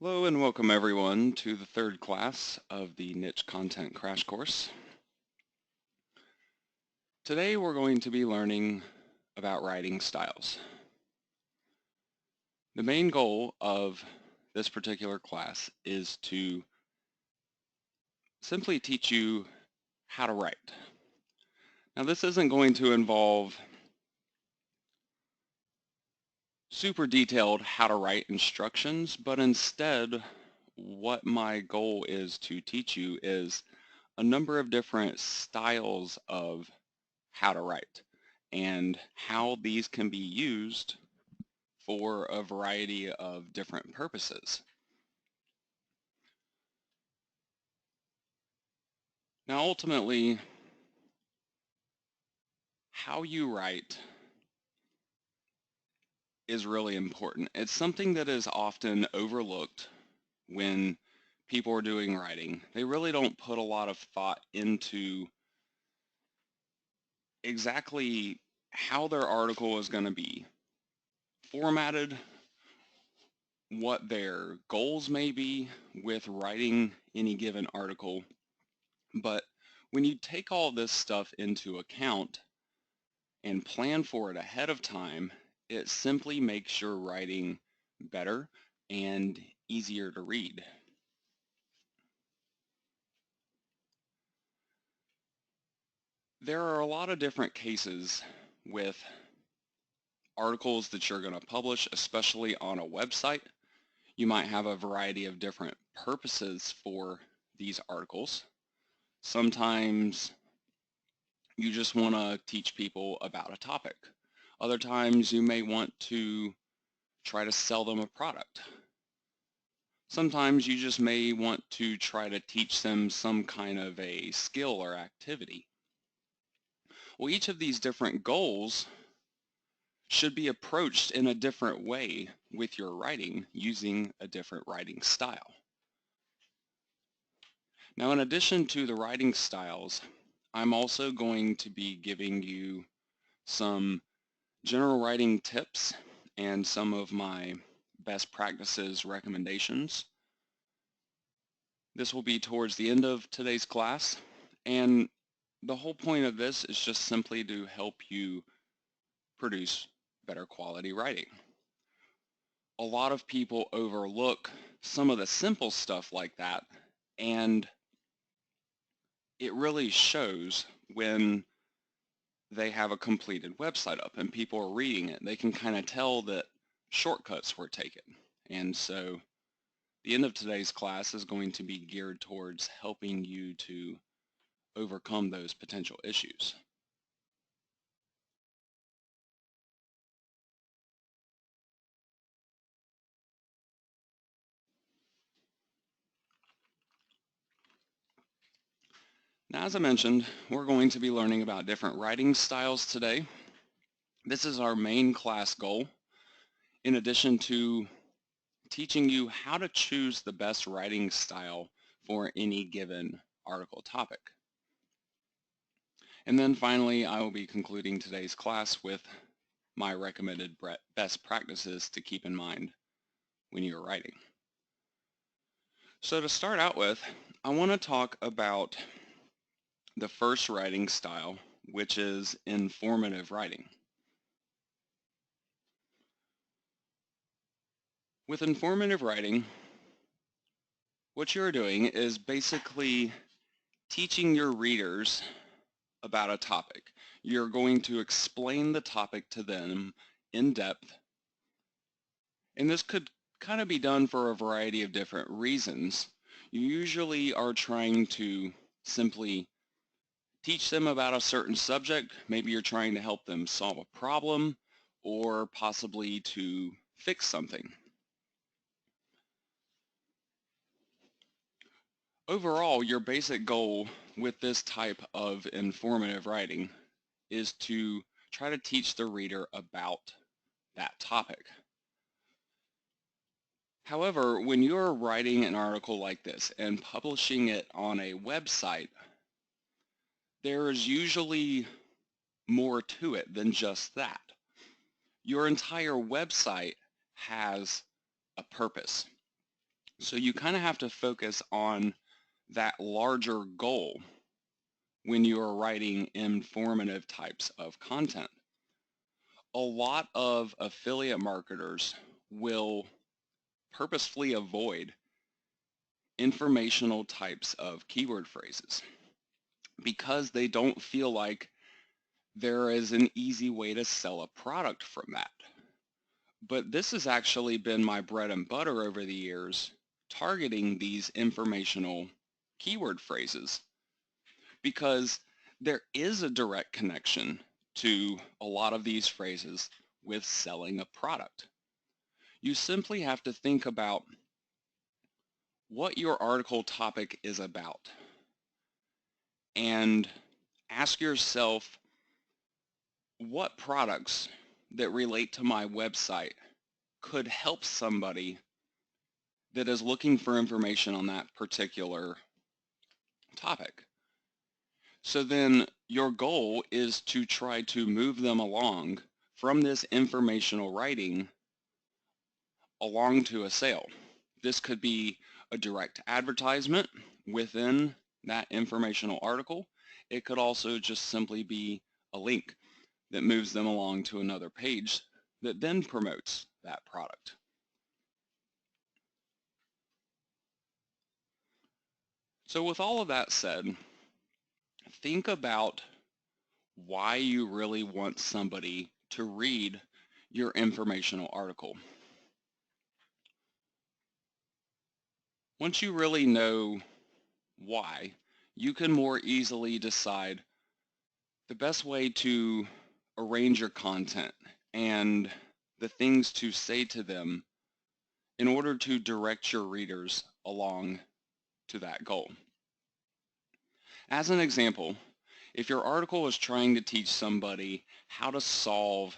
Hello and welcome everyone to the third class of the Niche Content Crash Course. Today we're going to be learning about writing styles. The main goal of this particular class is to simply teach you how to write. Now this isn't going to involve super detailed how to write instructions, but instead what my goal is to teach you is a number of different styles of how to write and how these can be used for a variety of different purposes. Now ultimately, how you write is really important. It's something that is often overlooked when people are doing writing. They really don't put a lot of thought into exactly how their article is going to be formatted, what their goals may be with writing any given article. But when you take all this stuff into account and plan for it ahead of time, it simply makes your writing better and easier to read. There are a lot of different cases with articles that you're going to publish, especially on a website. You might have a variety of different purposes for these articles. Sometimes you just want to teach people about a topic. Other times you may want to try to sell them a product. Sometimes you just may want to try to teach them some kind of a skill or activity. Well, each of these different goals should be approached in a different way with your writing using a different writing style. Now, in addition to the writing styles, I'm also going to be giving you some general writing tips and some of my best practices recommendations. This will be towards the end of today's class, and the whole point of this is just simply to help you produce better quality writing. A lot of people overlook some of the simple stuff like that, and it really shows when they have a completed website up and people are reading it. They can kind of tell that shortcuts were taken. And so the end of today's class is going to be geared towards helping you to overcome those potential issues. Now, as I mentioned, we're going to be learning about different writing styles today. This is our main class goal, in addition to teaching you how to choose the best writing style for any given article topic. And then finally, I will be concluding today's class with my recommended best practices to keep in mind when you're writing. So to start out with, I want to talk about the first writing style, which is informative writing. With informative writing, what you're doing is basically teaching your readers about a topic. You're going to explain the topic to them in depth, and this could kind of be done for a variety of different reasons. You usually are trying to simply teach them about a certain subject. Maybe you're trying to help them solve a problem or possibly to fix something. Overall, your basic goal with this type of informative writing is to try to teach the reader about that topic. However, when you're writing an article like this and publishing it on a website, there is usually more to it than just that. Your entire website has a purpose. So you kind of have to focus on that larger goal when you are writing informative types of content. A lot of affiliate marketers will purposefully avoid informational types of keyword phrases because they don't feel like there is an easy way to sell a product from that. But this has actually been my bread and butter over the years, targeting these informational keyword phrases, because there is a direct connection to a lot of these phrases with selling a product. You simply have to think about what your article topic is about and ask yourself what products that relate to my website could help somebody that is looking for information on that particular topic. So then your goal is to try to move them along from this informational writing along to a sale. This could be a direct advertisement within that informational article. It could also just simply be a link that moves them along to another page that then promotes that product. So with all of that said, think about why you really want somebody to read your informational article. Once you really know why, you can more easily decide the best way to arrange your content and the things to say to them in order to direct your readers along to that goal. As an example, if your article is trying to teach somebody how to solve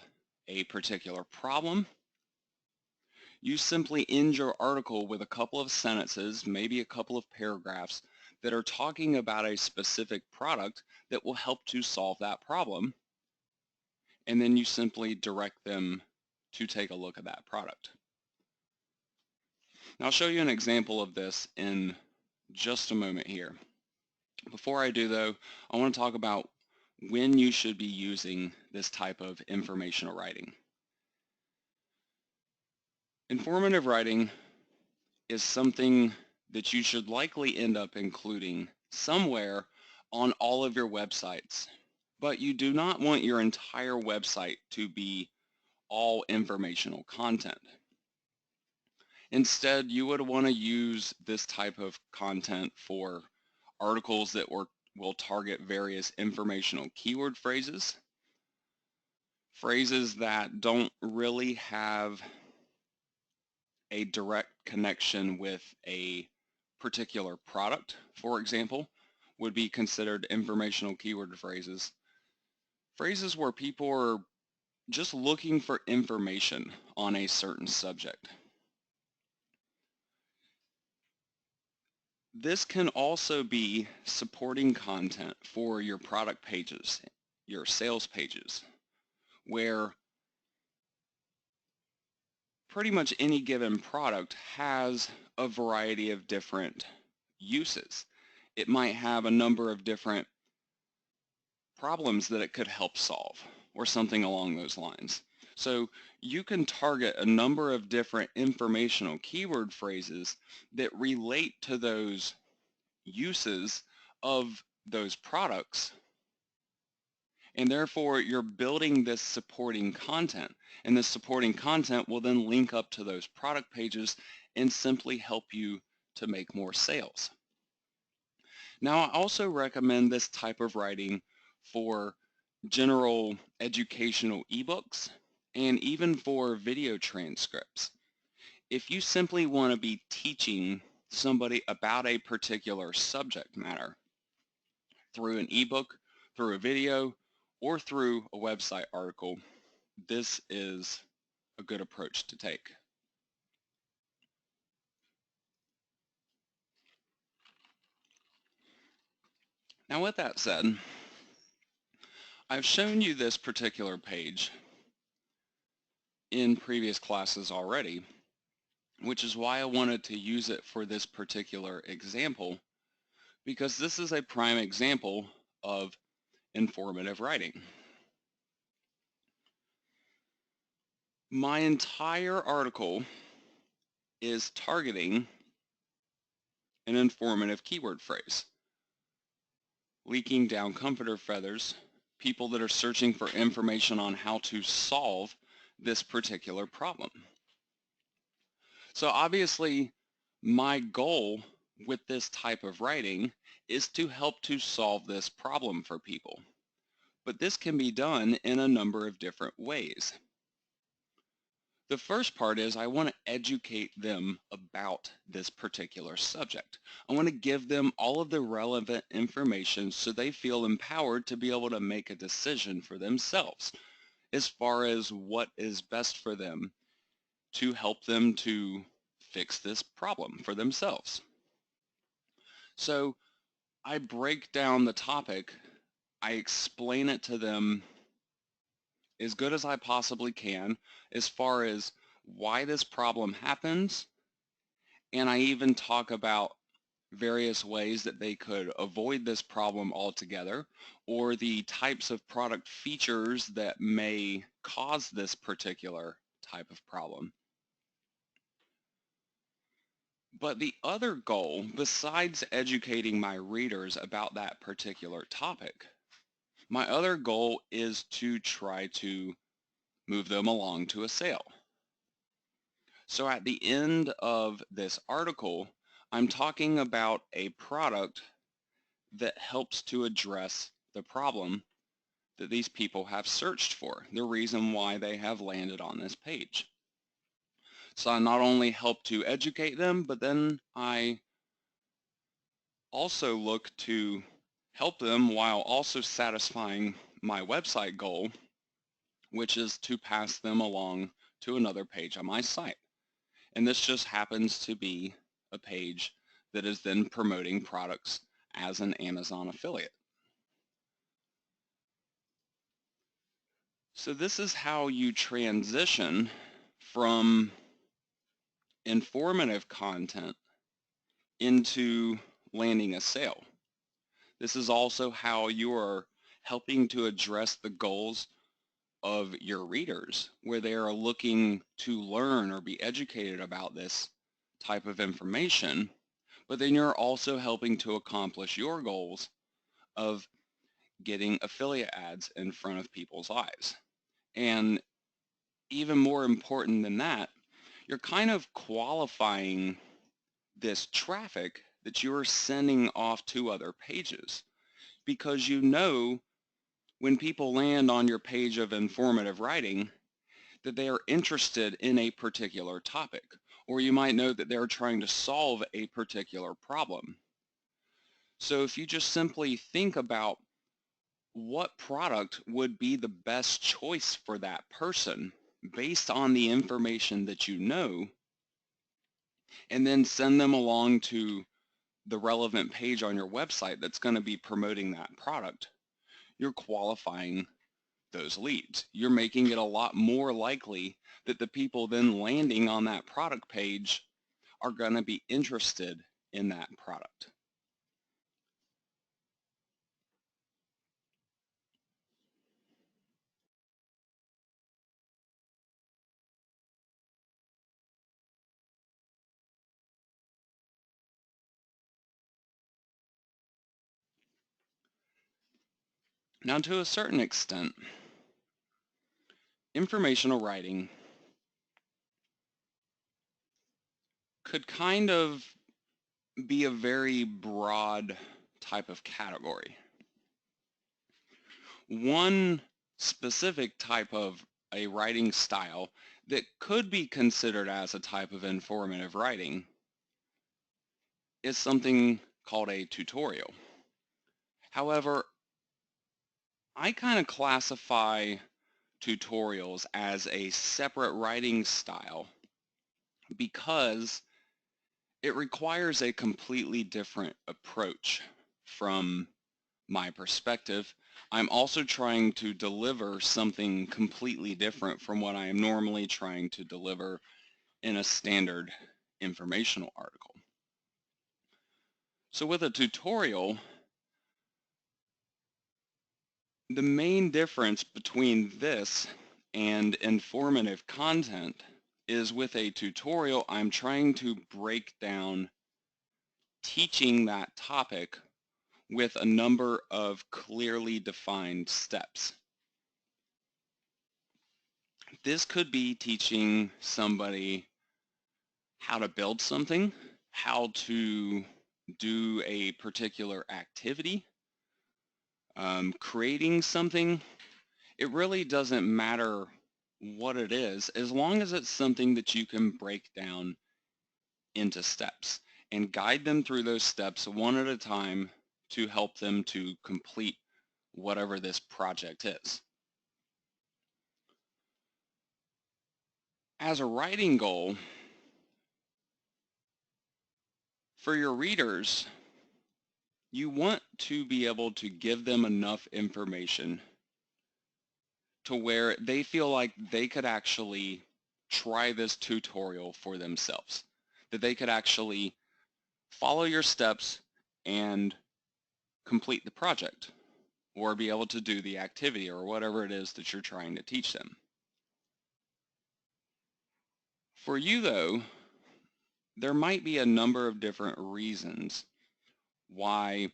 a particular problem, you simply end your article with a couple of sentences, maybe a couple of paragraphs that are talking about a specific product that will help to solve that problem, and then you simply direct them to take a look at that product. Now I'll show you an example of this in just a moment here. Before I do though, I want to talk about when you should be using this type of informational writing. Informative writing is something that you should likely end up including somewhere on all of your websites, but you do not want your entire website to be all informational content. Instead, you would want to use this type of content for articles that will target various informational keyword phrases, phrases that don't really have a direct connection with a particular product, for example, would be considered informational keyword phrases. Phrases where people are just looking for information on a certain subject. This can also be supporting content for your product pages, your sales pages, where pretty much any given product has a variety of different uses. It might have a number of different problems that it could help solve or something along those lines. So you can target a number of different informational keyword phrases that relate to those uses of those products, and therefore you're building this supporting content, and this supporting content will then link up to those product pages and simply help you to make more sales. Now, I also recommend this type of writing for general educational ebooks and even for video transcripts. If you simply want to be teaching somebody about a particular subject matter through an ebook, through a video, or through a website article, this is a good approach to take. Now with that said, I've shown you this particular page in previous classes already, which is why I wanted to use it for this particular example, because this is a prime example of informative writing. My entire article is targeting an informative keyword phrase. Leaking down comforter feathers, people that are searching for information on how to solve this particular problem. So obviously, my goal with this type of writing is to help to solve this problem for people. But this can be done in a number of different ways. The first part is I want to educate them about this particular subject. I want to give them all of the relevant information so they feel empowered to be able to make a decision for themselves as far as what is best for them to help them to fix this problem for themselves. So I break down the topic, I explain it to them as good as I possibly can as far as why this problem happens, and I even talk about various ways that they could avoid this problem altogether, or the types of product features that may cause this particular type of problem. But the other goal, besides educating my readers about that particular topic, my other goal is to try to move them along to a sale. So at the end of this article, I'm talking about a product that helps to address the problem that these people have searched for, the reason why they have landed on this page. So I not only help to educate them, but then I also look to help them while also satisfying my website goal, which is to pass them along to another page on my site. And this just happens to be a page that is then promoting products as an Amazon affiliate. So this is how you transition from informative content into landing a sale. This is also how you are helping to address the goals of your readers, where they are looking to learn or be educated about this type of information, but then you're also helping to accomplish your goals of getting affiliate ads in front of people's eyes. And even more important than that, you're kind of qualifying this traffic that you are sending off to other pages, because you know when people land on your page of informative writing that they are interested in a particular topic, or you might know that they're trying to solve a particular problem. So if you just simply think about what product would be the best choice for that person based on the information that you know, and then send them along to the relevant page on your website that's going to be promoting that product, you're qualifying those leads. You're making it a lot more likely that the people then landing on that product page are going to be interested in that product. Now, to a certain extent, informational writing could kind of be a very broad type of category. One specific type of a writing style that could be considered as a type of informative writing is something called a tutorial. However, I kind of classify tutorials as a separate writing style because it requires a completely different approach from my perspective. I'm also trying to deliver something completely different from what I am normally trying to deliver in a standard informational article. So with a tutorial, the main difference between this and informative content is with a tutorial, I'm trying to break down teaching that topic with a number of clearly defined steps. This could be teaching somebody how to build something, how to do a particular activity, creating something. It really doesn't matter what it is, as long as it's something that you can break down into steps and guide them through those steps one at a time to help them to complete whatever this project is. As a writing goal, for your readers, you want to be able to give them enough information to where they feel like they could actually try this tutorial for themselves, that they could actually follow your steps and complete the project or be able to do the activity or whatever it is that you're trying to teach them. For you though, there might be a number of different reasons why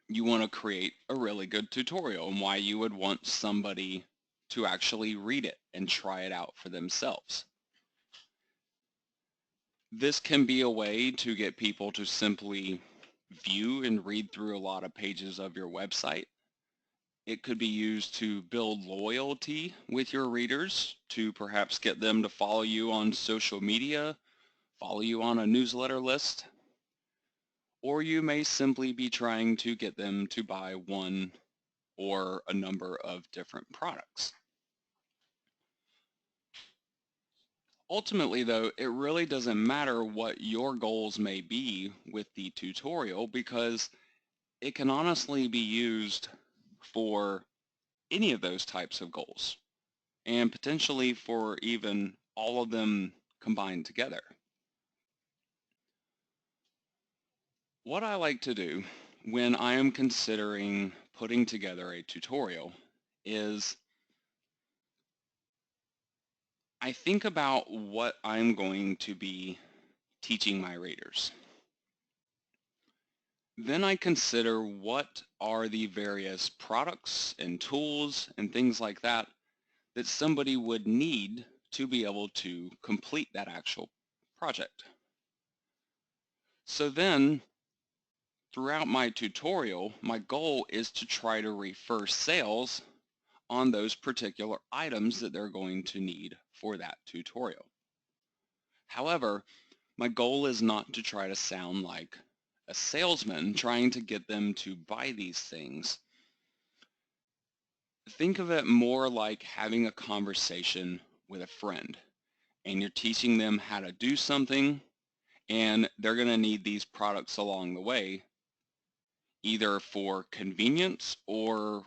you want to create a really good tutorial and why you would want somebody to actually read it and try it out for themselves. This can be a way to get people to simply view and read through a lot of pages of your website. It could be used to build loyalty with your readers, to perhaps get them to follow you on social media, follow you on a newsletter list, or you may simply be trying to get them to buy one or a number of different products. Ultimately though, it really doesn't matter what your goals may be with the tutorial, because it can honestly be used for any of those types of goals and potentially for even all of them combined together. What I like to do when I am considering putting together a tutorial is I think about what I'm going to be teaching my readers. Then I consider what are the various products and tools and things like that that somebody would need to be able to complete that actual project. So then, throughout my tutorial, my goal is to try to refer sales on those particular items that they're going to need for that tutorial. However, my goal is not to try to sound like a salesman trying to get them to buy these things. Think of it more like having a conversation with a friend, and you're teaching them how to do something, and they're going to need these products along the way, either for convenience or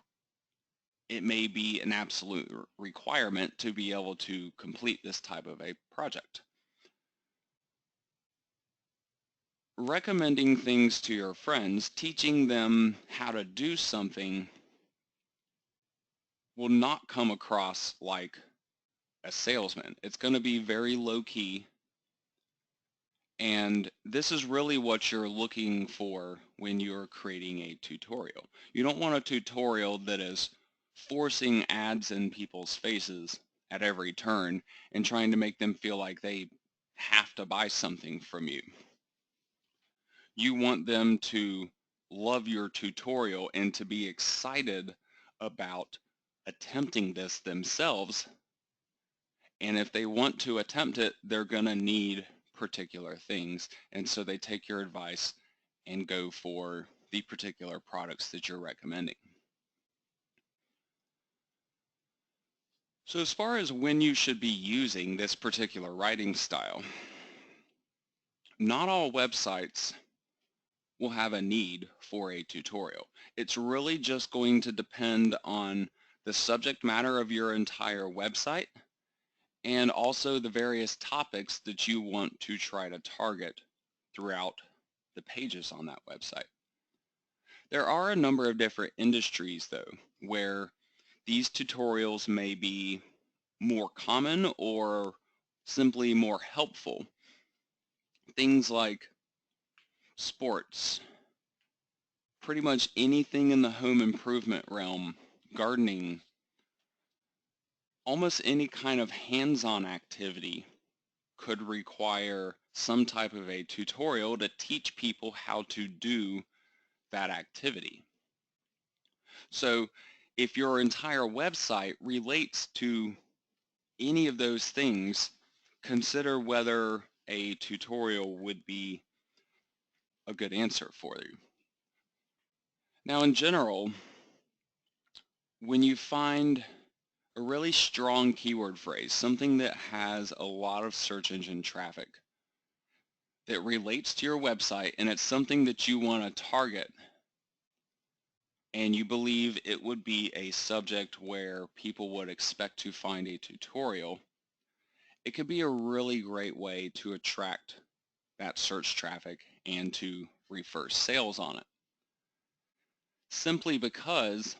it may be an absolute requirement to be able to complete this type of a project. Recommending things to your friends, teaching them how to do something, will not come across like a salesman. It's going to be very low-key, and this is really what you're looking for when you're creating a tutorial. You don't want a tutorial that is forcing ads in people's faces at every turn and trying to make them feel like they have to buy something from you. You want them to love your tutorial and to be excited about attempting this themselves. And if they want to attempt it, they're going to need particular things. And so they take your advice and go for the particular products that you're recommending. So as far as when you should be using this particular writing style, not all websites will have a need for a tutorial. It's really just going to depend on the subject matter of your entire website and also the various topics that you want to try to target throughout the pages on that website. There are a number of different industries, though, where these tutorials may be more common or simply more helpful. Things like sports, pretty much anything in the home improvement realm, gardening, almost any kind of hands-on activity could require some type of a tutorial to teach people how to do that activity. So if your entire website relates to any of those things, consider whether a tutorial would be a good answer for you. Now, in general, when you find a really strong keyword phrase, something that has a lot of search engine traffic that relates to your website, and it's something that you want to target, and you believe it would be a subject where people would expect to find a tutorial, it could be a really great way to attract that search traffic and to refer sales on it. Simply because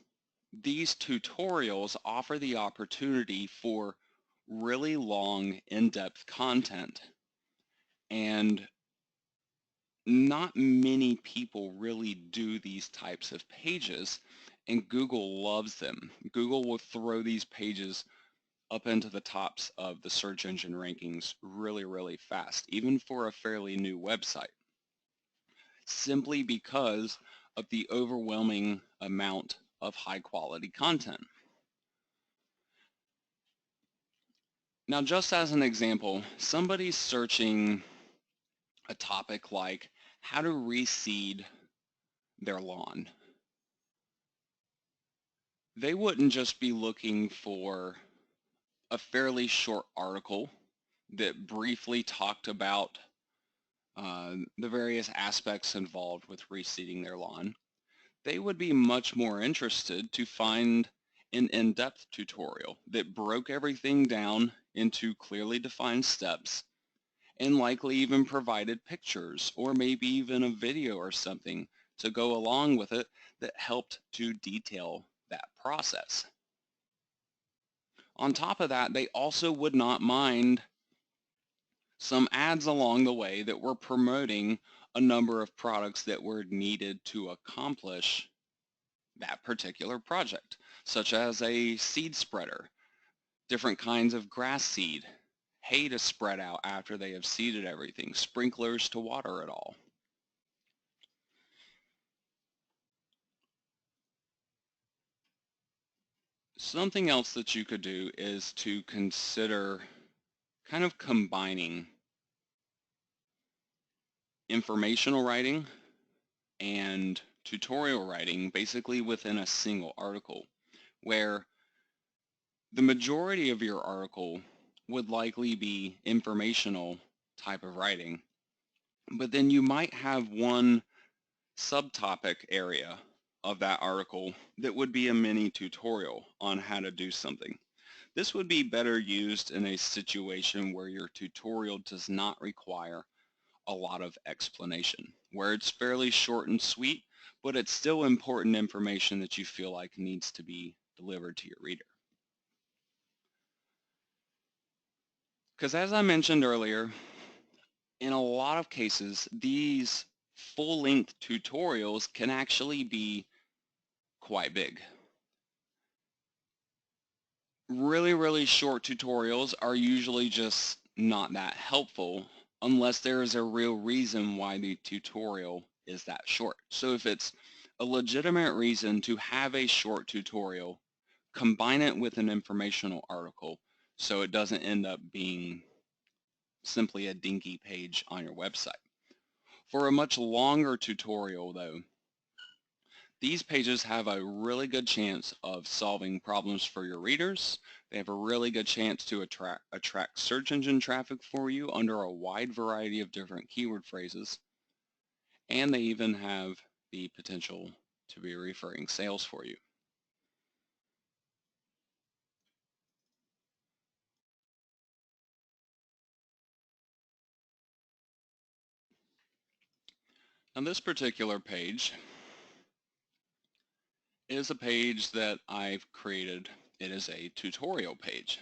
these tutorials offer the opportunity for really long, in-depth content, and not many people really do these types of pages, and Google loves them. Google will throw these pages up into the tops of the search engine rankings really, really fast, even for a fairly new website, simply because of the overwhelming amount of high-quality content. Now, just as an example, somebody's searching a topic like how to reseed their lawn. They wouldn't just be looking for a fairly short article that briefly talked about the various aspects involved with reseeding their lawn. They would be much more interested to find an in-depth tutorial that broke everything down into clearly defined steps and likely even provided pictures or maybe even a video or something to go along with it that helped to detail that process. On top of that, they also would not mind some ads along the way that were promoting a number of products that were needed to accomplish that particular project, such as a seed spreader, different kinds of grass seed, hay to spread out after they have seeded everything, sprinklers to water it all. Something else that you could do is to consider kind of combining informational writing and tutorial writing basically within a single article, where the majority of your article would likely be informational type of writing, but then you might have one subtopic area of that article that would be a mini tutorial on how to do something. This would be better used in a situation where your tutorial does not require a lot of explanation, where it's fairly short and sweet, but it's still important information that you feel like needs to be delivered to your reader. Because as I mentioned earlier, in a lot of cases, these full-length tutorials can actually be quite big. Really, really short tutorials are usually just not that helpful unless there is a real reason why the tutorial is that short. So if it's a legitimate reason to have a short tutorial, combine it with an informational article so it doesn't end up being simply a dinky page on your website. For a much longer tutorial though, these pages have a really good chance of solving problems for your readers. They have a really good chance to attract search engine traffic for you under a wide variety of different keyword phrases. And they even have the potential to be referring sales for you. Now this particular page is a page that I've created. It is a tutorial page.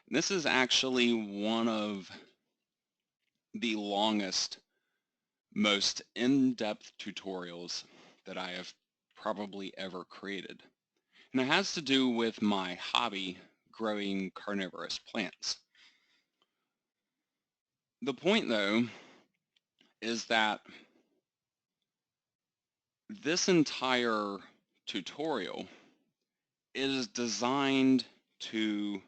And this is actually one of the longest, most in-depth tutorials that I have probably ever created. And it has to do with my hobby, growing carnivorous plants. The point, though, is that this entire tutorial is designed to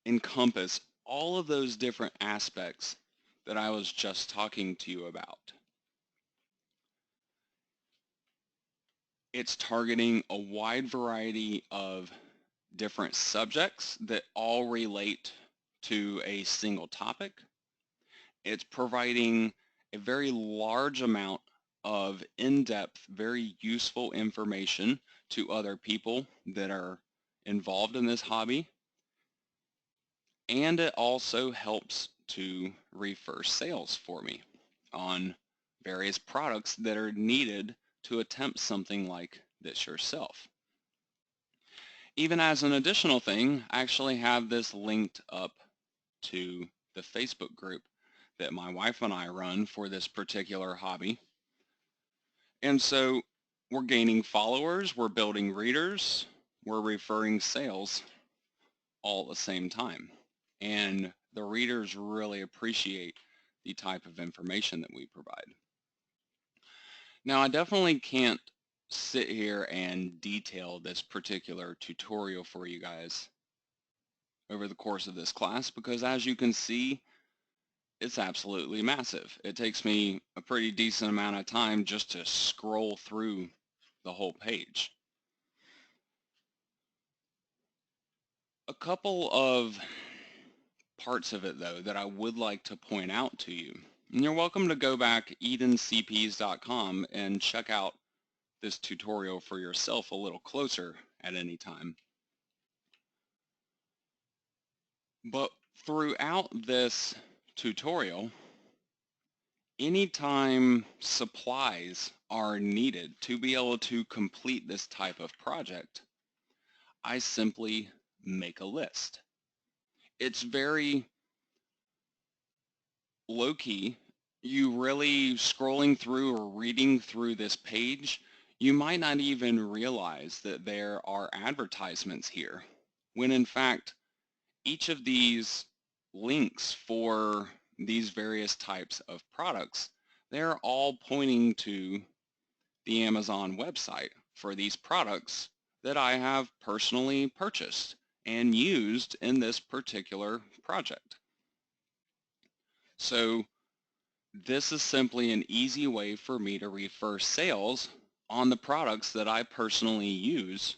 encompass all of those different aspects that I was just talking to you about. It's targeting a wide variety of different subjects that all relate to a single topic. It's providing a very large amount of in-depth, very useful information to other people that are involved in this hobby. And it also helps to refer sales for me on various products that are needed to attempt something like this yourself. Even as an additional thing, I actually have this linked up to the Facebook group that my wife and I run for this particular hobby. And so we're gaining followers, we're building readers, we're referring sales all at the same time. And the readers really appreciate the type of information that we provide. Now, I definitely can't sit here and detail this particular tutorial for you guys over the course of this class because, as you can see, it's absolutely massive. It takes me a pretty decent amount of time just to scroll through the whole page. A couple of parts of it, though, that I would like to point out to you. And you're welcome to go back edencps.com and check out this tutorial for yourself a little closer at any time. But throughout this tutorial, anytime supplies are needed to be able to complete this type of project, I simply make a list. It's very low-key. You really scrolling through or reading through this page, you might not even realize that there are advertisements here, when in fact each of these links for these various types of products, they're all pointing to the Amazon website for these products that I have personally purchased and used in this particular project. So this is simply an easy way for me to refer sales on the products that I personally use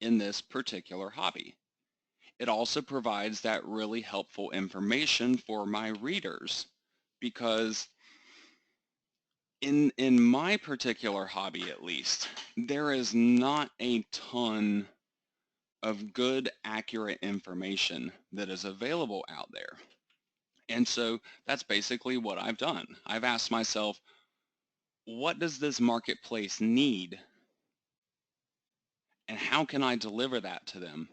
in this particular hobby. It also provides that really helpful information for my readers because in my particular hobby, at least, there is not a ton of good, accurate information that is available out there. And so that's basically what I've done. I've asked myself, what does this marketplace need? And how can I deliver that to them?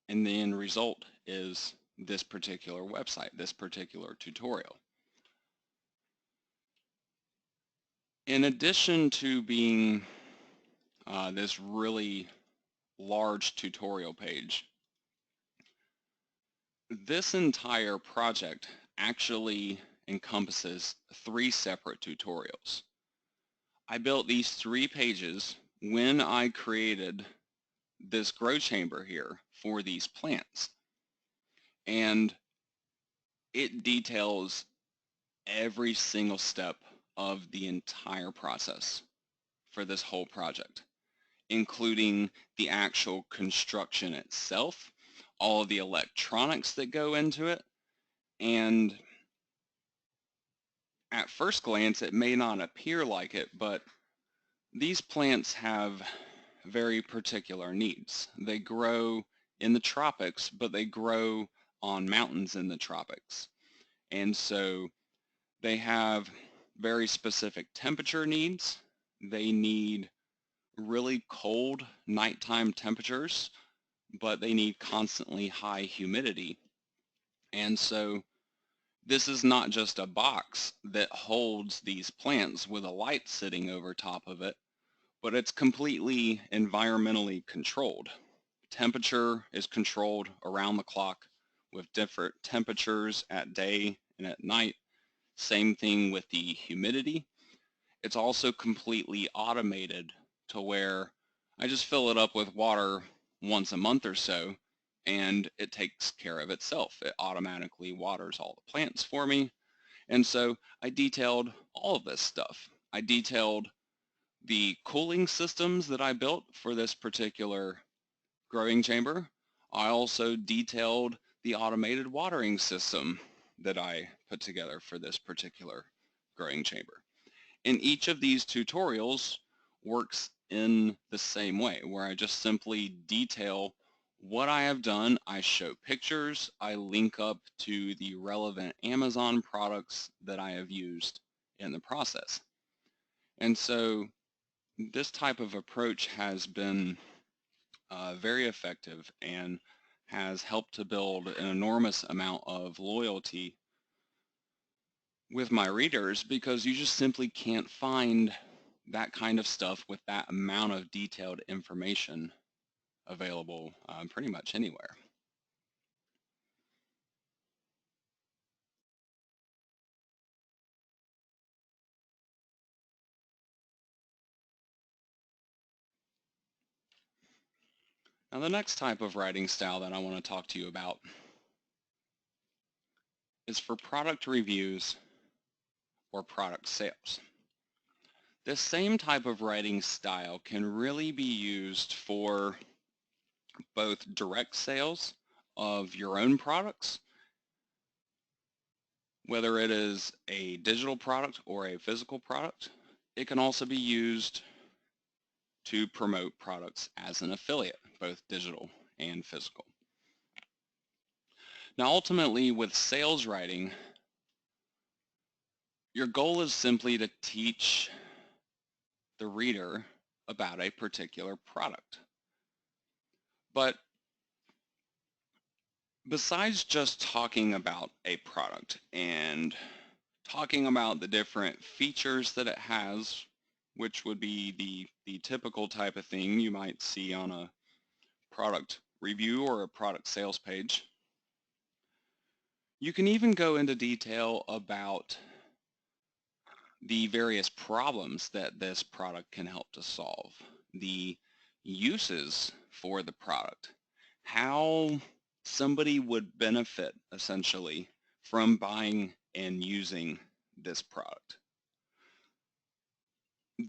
And the end result is this particular website, this particular tutorial. In addition to being this really large tutorial page, this entire project actually encompasses 3 separate tutorials. I built these 3 pages when I created this grow chamber here for these plants. And it details every single step of the entire process for this whole project, including the actual construction itself, all of the electronics that go into it, and at first glance it may not appear like it, but these plants have very particular needs. They grow in the tropics, but they grow on mountains in the tropics. And so They have very specific temperature needs. They need really cold nighttime temperatures, but they need constantly high humidity. And so this is not just a box that holds these plants with a light sitting over top of it, but it's completely environmentally controlled. Temperature is controlled around the clock with different temperatures at day and at night. Same thing with the humidity. It's also completely automated to where I just fill it up with water once a month or so and it takes care of itself. It automatically waters all the plants for me. And so I detailed all of this stuff. I detailed the cooling systems that I built for this particular growing chamber. I also detailed the automated watering system that I put together for this particular growing chamber. And each of these tutorials works in the same way, where I just simply detail what I have done. I show pictures, I link up to the relevant Amazon products that I have used in the process. And so this type of approach has been very effective and has helped to build an enormous amount of loyalty with my readers, because you just simply can't find that kind of stuff with that amount of detailed information available pretty much anywhere. Now the next type of writing style that I want to talk to you about is for product reviews or product sales. This same type of writing style can really be used for both direct sales of your own products, whether it is a digital product or a physical product. It can also be used to promote products as an affiliate, both digital and physical. Now, ultimately, with sales writing, your goal is simply to teach the reader about a particular product. But besides just talking about a product and talking about the different features that it has, which would be the typical type of thing you might see on a product review or a product sales page, you can even go into detail about the various problems that this product can help to solve, the uses for the product, how somebody would benefit essentially from buying and using this product.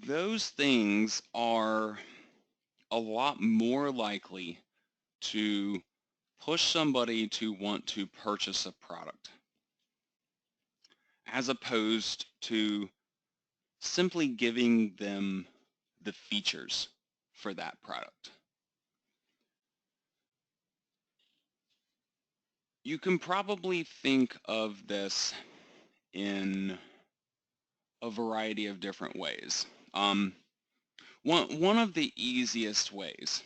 Those things are a lot more likely to push somebody to want to purchase a product, as opposed to simply giving them the features for that product. You can probably think of this in a variety of different ways. One of the easiest ways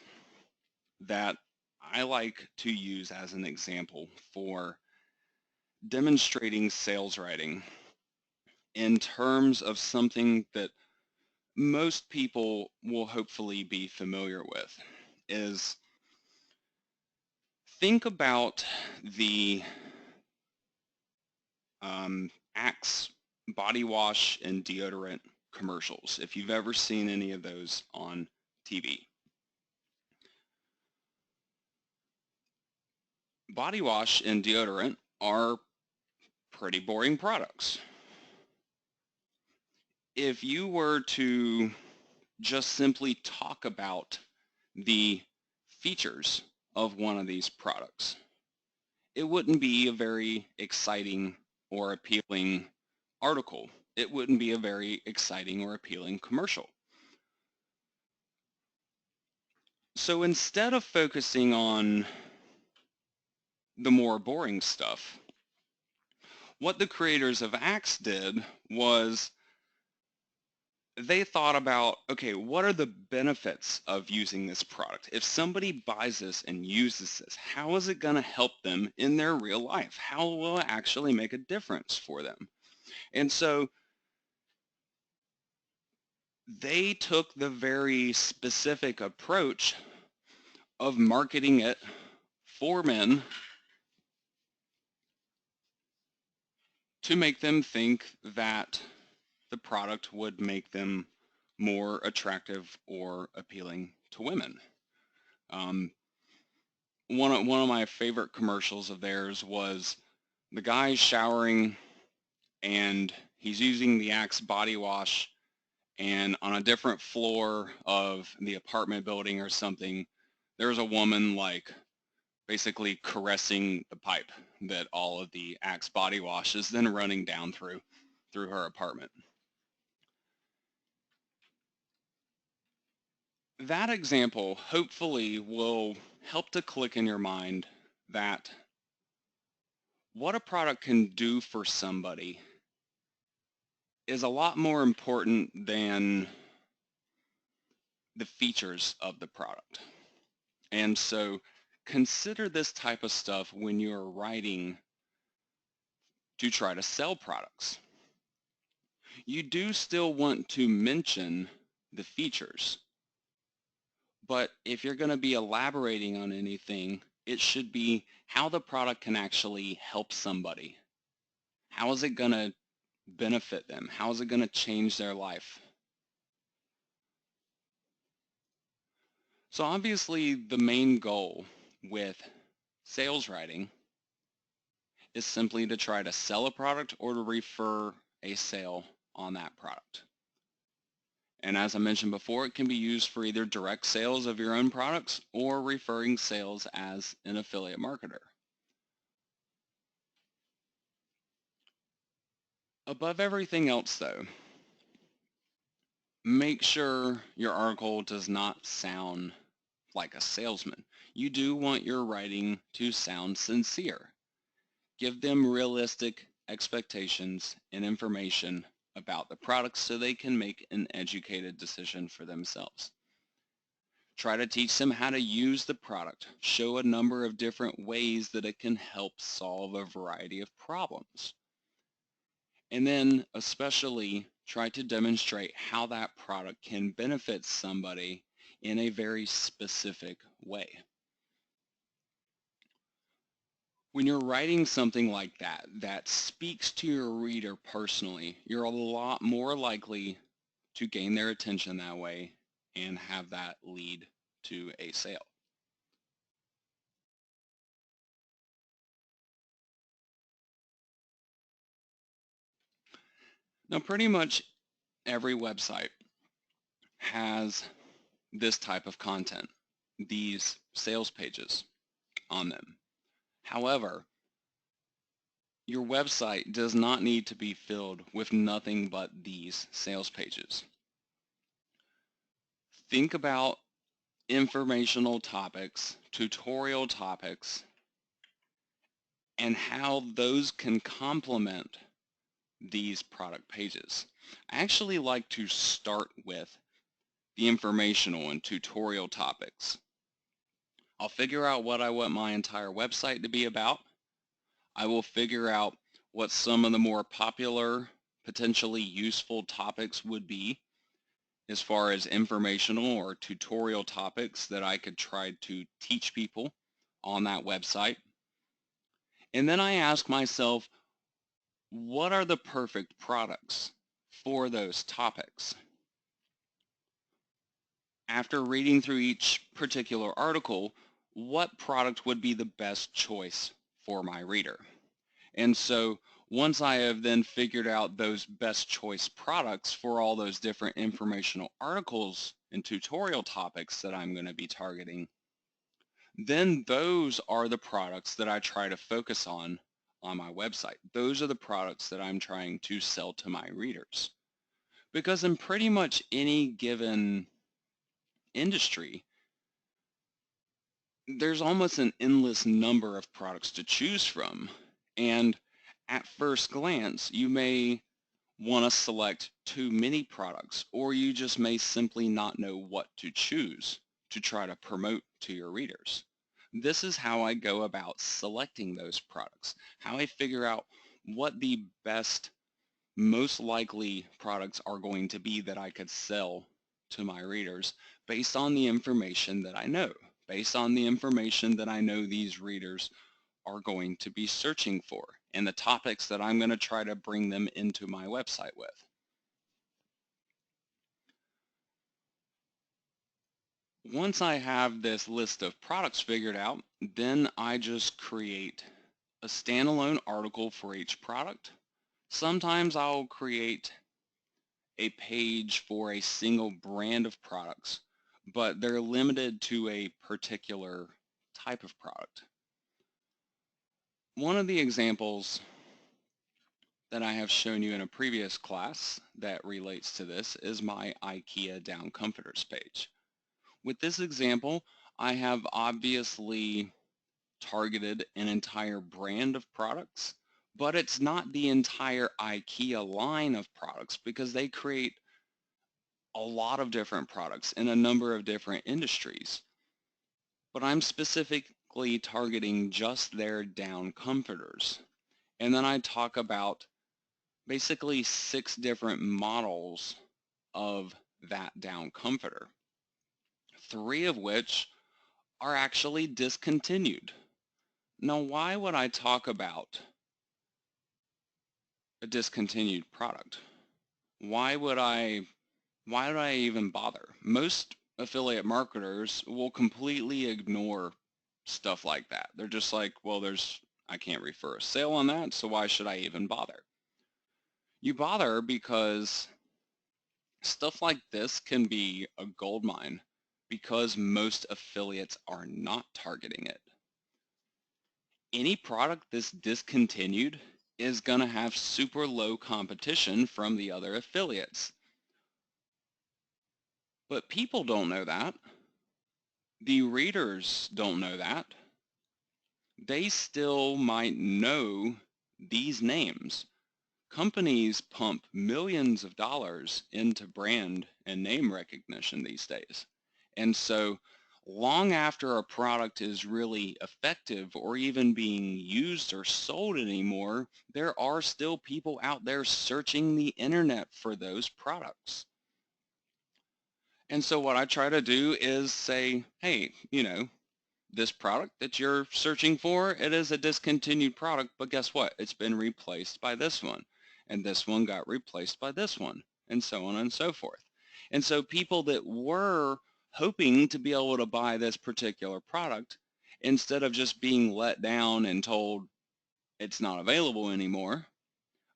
that I like to use as an example for demonstrating sales writing in terms of something that most people will hopefully be familiar with is, think about the Axe body wash and deodorant commercials, if you've ever seen any of those on TV. Body wash and deodorant are pretty boring products. If you were to just simply talk about the features of one of these products, it wouldn't be a very exciting or appealing article. It wouldn't be a very exciting or appealing commercial. So instead of focusing on the more boring stuff, What the creators of Axe did was they thought about, okay, what are the benefits of using this product? If somebody buys this and uses this, how is it going to help them in their real life? How will it actually make a difference for them? And so they took the very specific approach of marketing it for men to make them think that the product would make them more attractive or appealing to women. One of my favorite commercials of theirs was the guy showering and he's using the Axe body wash, and on a different floor of the apartment building or something, there's a woman like basically caressing the pipe that all of the Axe body wash is then running down through her apartment. That example hopefully will help to click in your mind that what a product can do for somebody is a lot more important than the features of the product. And so consider this type of stuff when you're writing to try to sell products. You do still want to mention the features, but if you're going to be elaborating on anything, it should be how the product can actually help somebody. How is it going to benefit them? How is it going to change their life? So obviously the main goal with sales writing is simply to try to sell a product or to refer a sale on that product. And as I mentioned before, it can be used for either direct sales of your own products or referring sales as an affiliate marketer. Above everything else though, make sure your article does not sound like a salesman. You do want your writing to sound sincere. Give them realistic expectations and information about the products so they can make an educated decision for themselves. Try to teach them how to use the product. Show a number of different ways that it can help solve a variety of problems. And then especially try to demonstrate how that product can benefit somebody in a very specific way. When you're writing something like that, that speaks to your reader personally, you're a lot more likely to gain their attention that way and have that lead to a sale. Now, pretty much every website has this type of content, these sales pages on them. However, your website does not need to be filled with nothing but these sales pages. Think about informational topics, tutorial topics, and how those can complement these product pages. I actually like to start with the informational and tutorial topics. I'll figure out what I want my entire website to be about. I will figure out what some of the more popular, potentially useful topics would be as far as informational or tutorial topics that I could try to teach people on that website. And then I ask myself, what are the perfect products for those topics? After reading through each particular article, what product would be the best choice for my reader? And so once I have then figured out those best choice products for all those different informational articles and tutorial topics that I'm going to be targeting, then those are the products that I try to focus on my website. Those are the products that I'm trying to sell to my readers. Because in pretty much any given industry, there's almost an endless number of products to choose from. And At first glance, you may want to select too many products, or you just may simply not know what to choose to try to promote to your readers. This is how I go about selecting those products, how I figure out what the best, most likely products are going to be that I could sell to my readers based on the information that I know, based on the information that I know these readers are going to be searching for and the topics that I'm going to try to bring them into my website with. Once I have this list of products figured out, then I just create a standalone article for each product. Sometimes I'll create a page for a single brand of products, but they're limited to a particular type of product. One of the examples that I have shown you in a previous class that relates to this is my IKEA Down Comforters page. With this example, I have obviously targeted an entire brand of products, but it's not the entire IKEA line of products because they create a lot of different products in a number of different industries. But I'm specifically targeting just their down comforters. And then I talk about basically 6 different models of that down comforter, 3 of which are actually discontinued. Now, why would I talk about a discontinued product? Why would I even bother? Most affiliate marketers will completely ignore stuff like that. They're just like, well, I can't refer a sale on that, so why should I even bother? You bother because stuff like this can be a goldmine because most affiliates are not targeting it. Any product that's discontinued is going to have super low competition from the other affiliates. But people don't know that. The readers don't know that. They still might know these names. Companies pump millions of dollars into brand and name recognition these days. And so long after a product is really effective or even being used or sold anymore, there are still people out there searching the internet for those products. And so what I try to do is say, hey, this product that you're searching for, it is a discontinued product, but guess what? It's been replaced by this one, and this one got replaced by this one, and so on and so forth. And so people that were hoping to be able to buy this particular product, instead of just being let down and told it's not available anymore,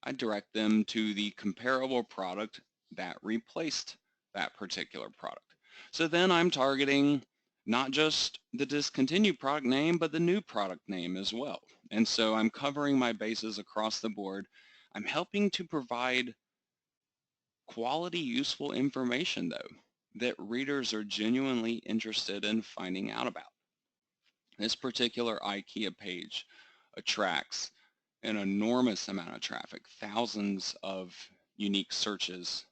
I direct them to the comparable product that replaced that particular product. So then I'm targeting not just the discontinued product name, but the new product name as well. And so I'm covering my bases across the board. I'm helping to provide quality, useful information, though, that readers are genuinely interested in finding out about. This particular IKEA page attracts an enormous amount of traffic, thousands of unique searches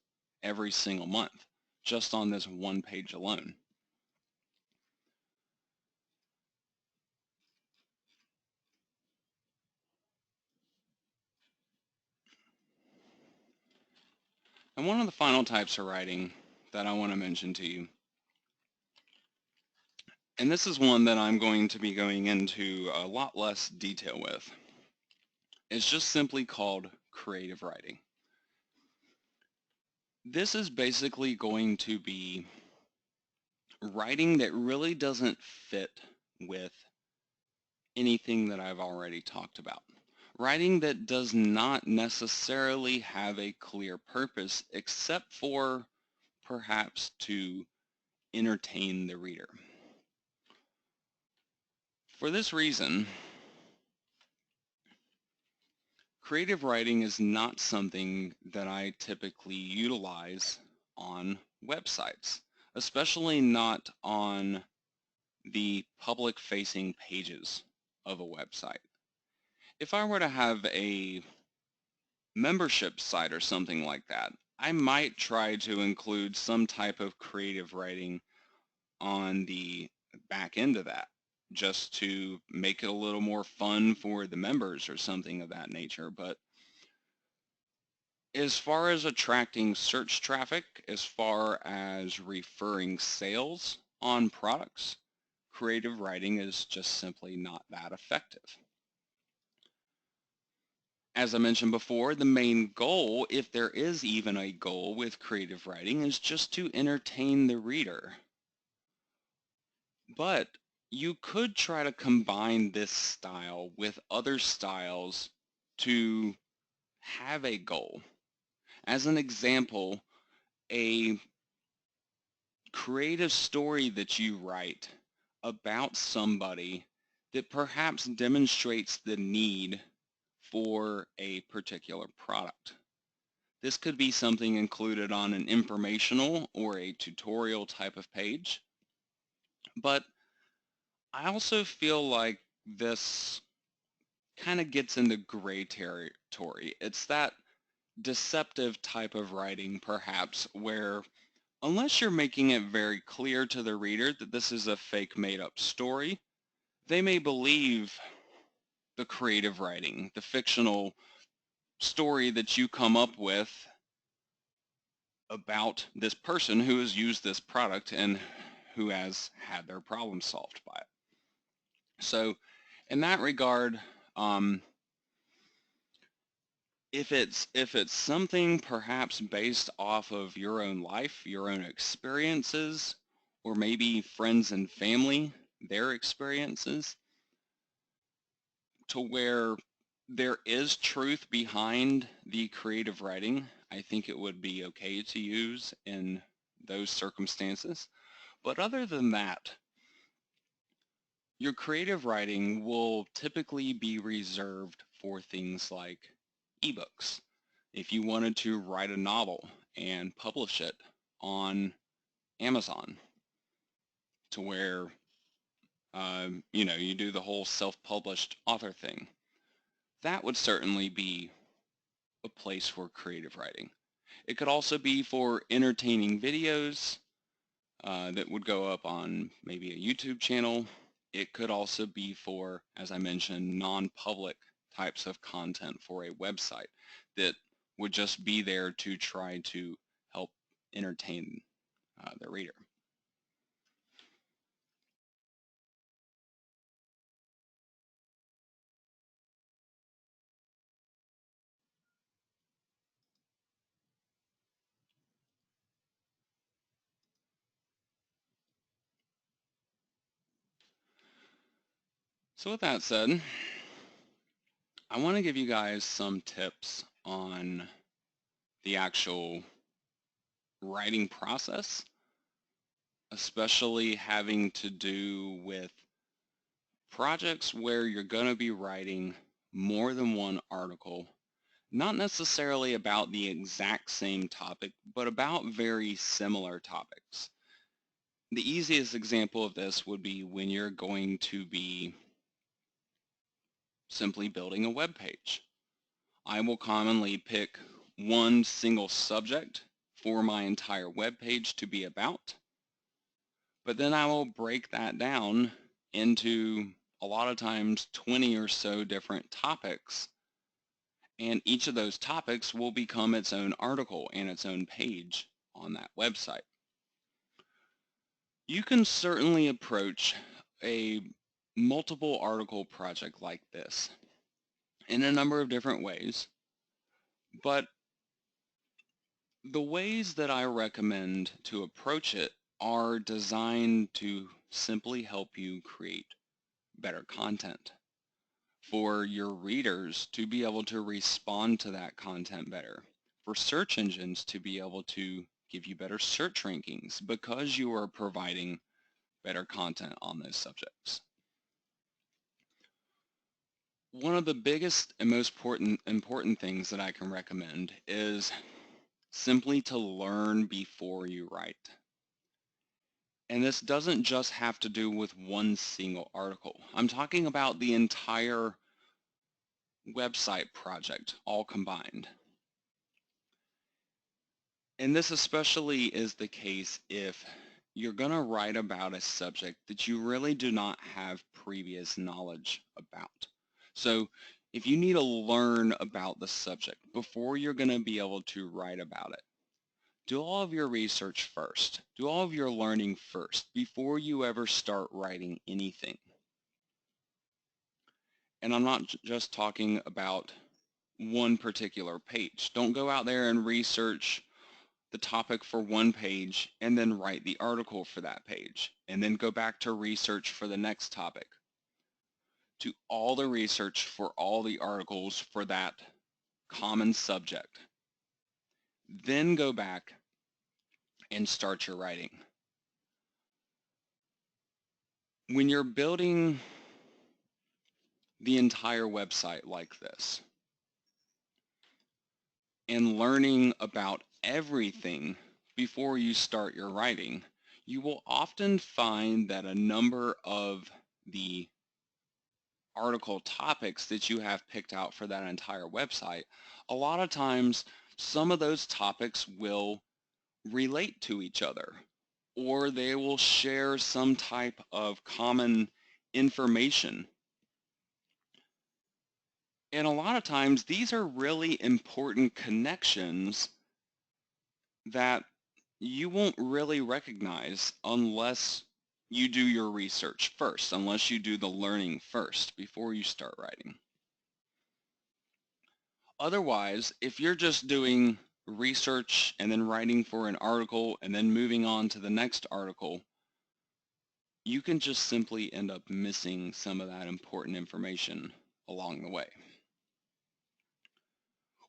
every single month, just on this one page alone. And one of the final types of writing that I want to mention to you, and this is one that I'm going to be going into a lot less detail with, is just simply called creative writing. This is basically going to be writing that really doesn't fit with anything that I've already talked about. Writing that does not necessarily have a clear purpose except for perhaps to entertain the reader. For this reason, creative writing is not something that I typically utilize on websites, especially not on the public-facing pages of a website. If I were to have a membership site or something like that, I might try to include some type of creative writing on the back end of that, just to make it a little more fun for the members or something of that nature. But as far as attracting search traffic, as far as referring sales on products, creative writing is just simply not that effective. As I mentioned before, the main goal, if there is even a goal with creative writing, is just to entertain the reader. But you could try to combine this style with other styles to have a goal. As an example, a creative story that you write about somebody that perhaps demonstrates the need for a particular product. This could be something included on an informational or a tutorial type of page. But I also feel like this kind of gets into gray territory. It's that deceptive type of writing, perhaps, where unless you're making it very clear to the reader that this is a fake made-up story, they may believe the creative writing, the fictional story that you come up with about this person who has used this product and who has had their problem solved by it. So in that regard, if it's something perhaps based off of your own life, your own experiences, or maybe friends and family, their experiences, to where there is truth behind the creative writing, I think it would be okay to use in those circumstances. But other than that, your creative writing will typically be reserved for things like ebooks. If you wanted to write a novel and publish it on Amazon, to where you do the whole self-published author thing, that would certainly be a place for creative writing. It could also be for entertaining videos that would go up on maybe a YouTube channel. It could also be for, as I mentioned, non-public types of content for a website that would just be there to try to help entertain the reader. So with that said, I want to give you guys some tips on the actual writing process, especially having to do with projects where you're going to be writing more than one article, not necessarily about the exact same topic, but about very similar topics. The easiest example of this would be when you're going to be simply building a web page. I will commonly pick one single subject for my entire web page to be about, but then I will break that down into a lot of times 20 or so different topics, and each of those topics will become its own article and its own page on that website. You can certainly approach a multiple article project like this in a number of different ways, but the ways that I recommend to approach it are designed to simply help you create better content for your readers to be able to respond to that content better, for search engines to be able to give you better search rankings because you are providing better content on those subjects. One of the biggest and most important things that I can recommend is simply to learn before you write. And this doesn't just have to do with one single article. I'm talking about the entire website project all combined. And this especially is the case if you're going to write about a subject that you really do not have previous knowledge about. So if you need to learn about the subject before you're going to be able to write about it, do all of your research first. Do all of your learning first before you ever start writing anything. And I'm not just talking about one particular page. Don't go out there and research the topic for one page and then write the article for that page and then go back to research for the next topic. Do all the research for all the articles for that common subject. Then go back and start your writing. When you're building the entire website like this and learning about everything before you start your writing, you will often find that a number of the article topics that you have picked out for that entire website, a lot of times some of those topics will relate to each other, or they will share some type of common information. And a lot of times these are really important connections that you won't really recognize unless you do your research first, unless you do the learning first before you start writing. Otherwise, if you're just doing research and then writing for an article and then moving on to the next article, you can just simply end up missing some of that important information along the way.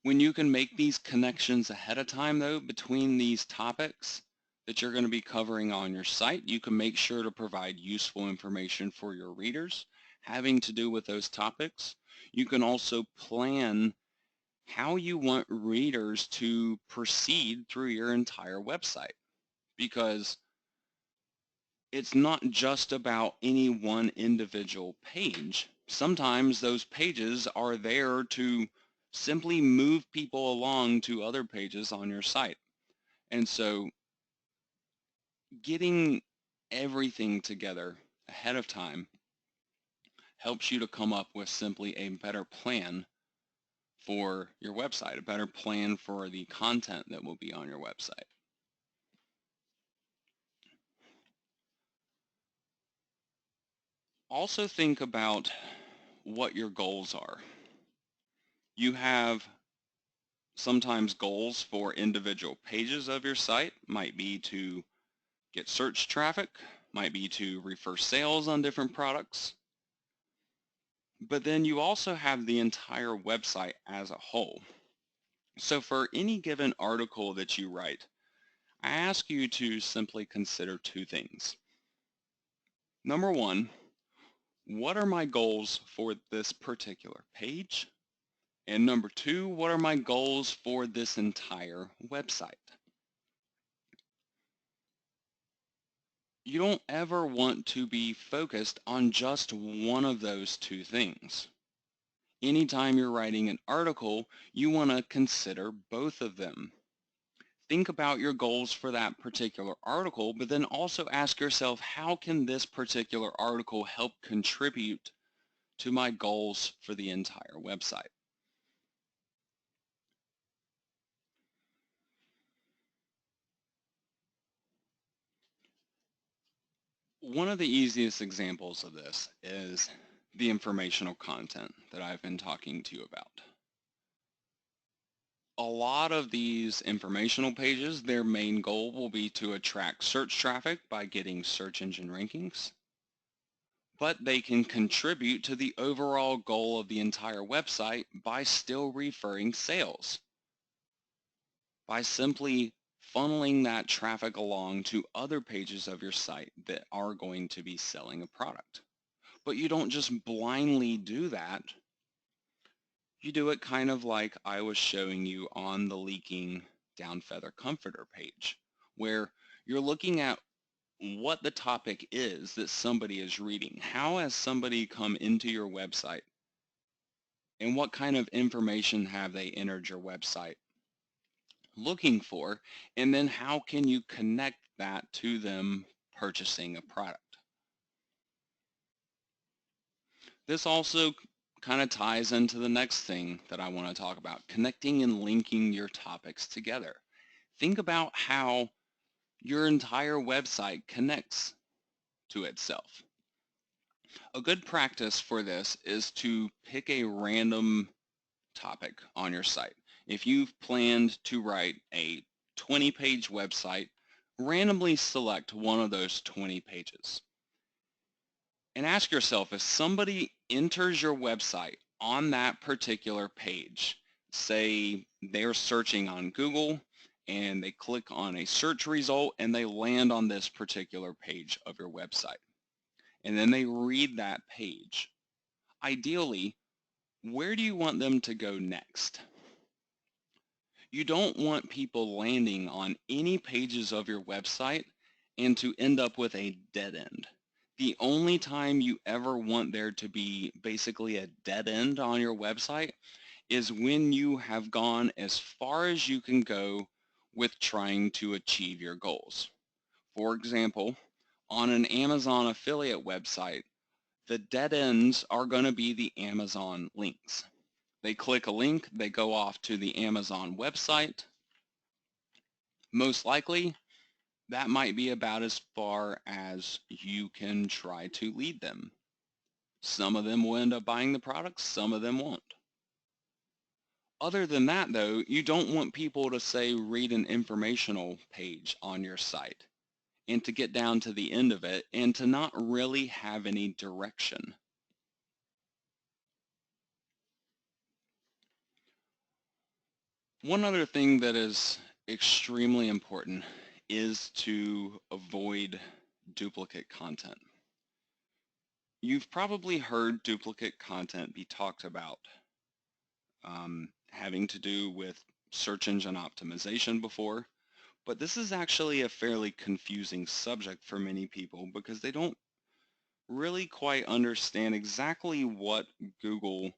When you can make these connections ahead of time, though, between these topics that you're going to be covering on your site, you can make sure to provide useful information for your readers having to do with those topics. You can also plan how you want readers to proceed through your entire website, because it's not just about any one individual page. Sometimes those pages are there to simply move people along to other pages on your site. And so getting everything together ahead of time helps you to come up with simply a better plan for your website, a better plan for the content that will be on your website. Also think about what your goals are. You have sometimes goals for individual pages of your site, might be to get search traffic, might be to refer sales on different products. But then you also have the entire website as a whole. So for any given article that you write, I ask you to simply consider two things. Number one, what are my goals for this particular page? And number two, what are my goals for this entire website? You don't ever want to be focused on just one of those two things. Anytime you're writing an article, you want to consider both of them. Think about your goals for that particular article, but then also ask yourself, how can this particular article help contribute to my goals for the entire website? One of the easiest examples of this is the informational content that I've been talking to you about. A lot of these informational pages, their main goal will be to attract search traffic by getting search engine rankings, but they can contribute to the overall goal of the entire website by still referring sales, by simply funneling that traffic along to other pages of your site that are going to be selling a product. But you don't just blindly do that. You do it kind of like I was showing you on the leaking down feather comforter page, where you're looking at what the topic is that somebody is reading. How has somebody come into your website and what kind of information have they entered your website looking for, and then how can you connect that to them purchasing a product. This also kind of ties into the next thing that I want to talk about, connecting and linking your topics together. Think about how your entire website connects to itself. A good practice for this is to pick a random topic on your site. If you've planned to write a 20-page website, randomly select one of those 20 pages. And ask yourself, if somebody enters your website on that particular page, say they're searching on Google and they click on a search result and they land on this particular page of your website, and then they read that page, ideally, where do you want them to go next? You don't want people landing on any pages of your website and to end up with a dead end. The only time you ever want there to be basically a dead end on your website is when you have gone as far as you can go with trying to achieve your goals. For example, on an Amazon affiliate website, the dead ends are going to be the Amazon links. They click a link, they go off to the Amazon website. Most likely, that might be about as far as you can try to lead them. Some of them will end up buying the products, some of them won't. Other than that, though, you don't want people to, say, read an informational page on your site and to get down to the end of it and to not really have any direction. One other thing that is extremely important is to avoid duplicate content. You've probably heard duplicate content be talked about, having to do with search engine optimization before, but this is actually a fairly confusing subject for many people because they don't really quite understand exactly what Google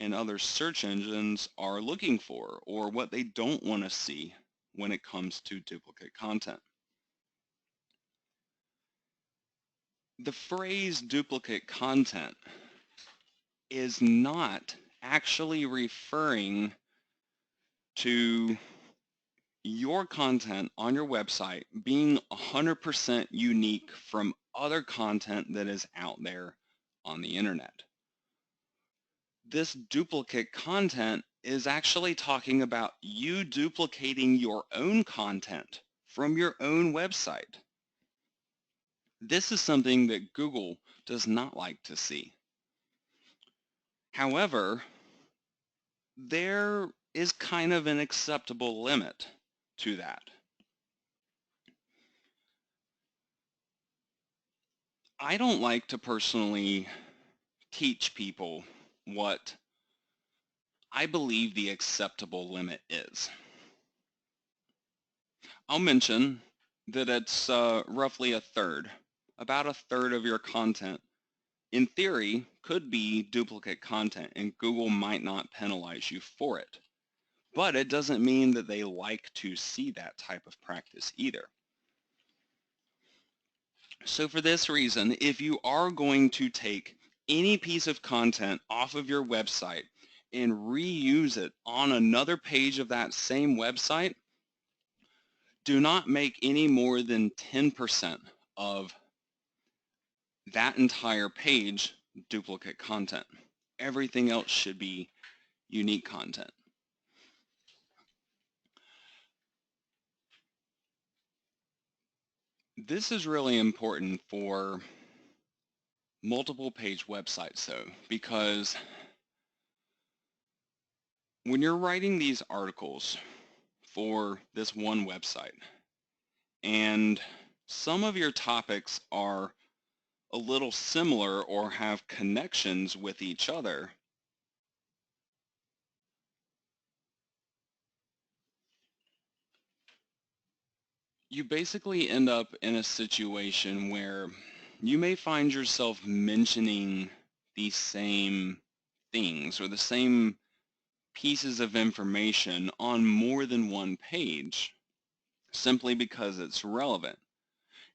and other search engines are looking for or what they don't want to see when it comes to duplicate content. The phrase duplicate content is not actually referring to your content on your website being 100% unique from other content that is out there on the internet. This duplicate content is actually talking about you duplicating your own content from your own website. This is something that Google does not like to see. However, there is kind of an acceptable limit to that. I don't like to personally teach people what I believe the acceptable limit is. I'll mention that it's roughly a third. About a third of your content, in theory, could be duplicate content, and Google might not penalize you for it. But it doesn't mean that they like to see that type of practice either. So for this reason, if you are going to take any piece of content off of your website and reuse it on another page of that same website, do not make any more than 10% of that entire page duplicate content. Everything else should be unique content. This is really important for multiple page websites though, because when you're writing these articles for this one website and some of your topics are a little similar or have connections with each other, you basically end up in a situation where you may find yourself mentioning the same things or the same pieces of information on more than one page simply because it's relevant.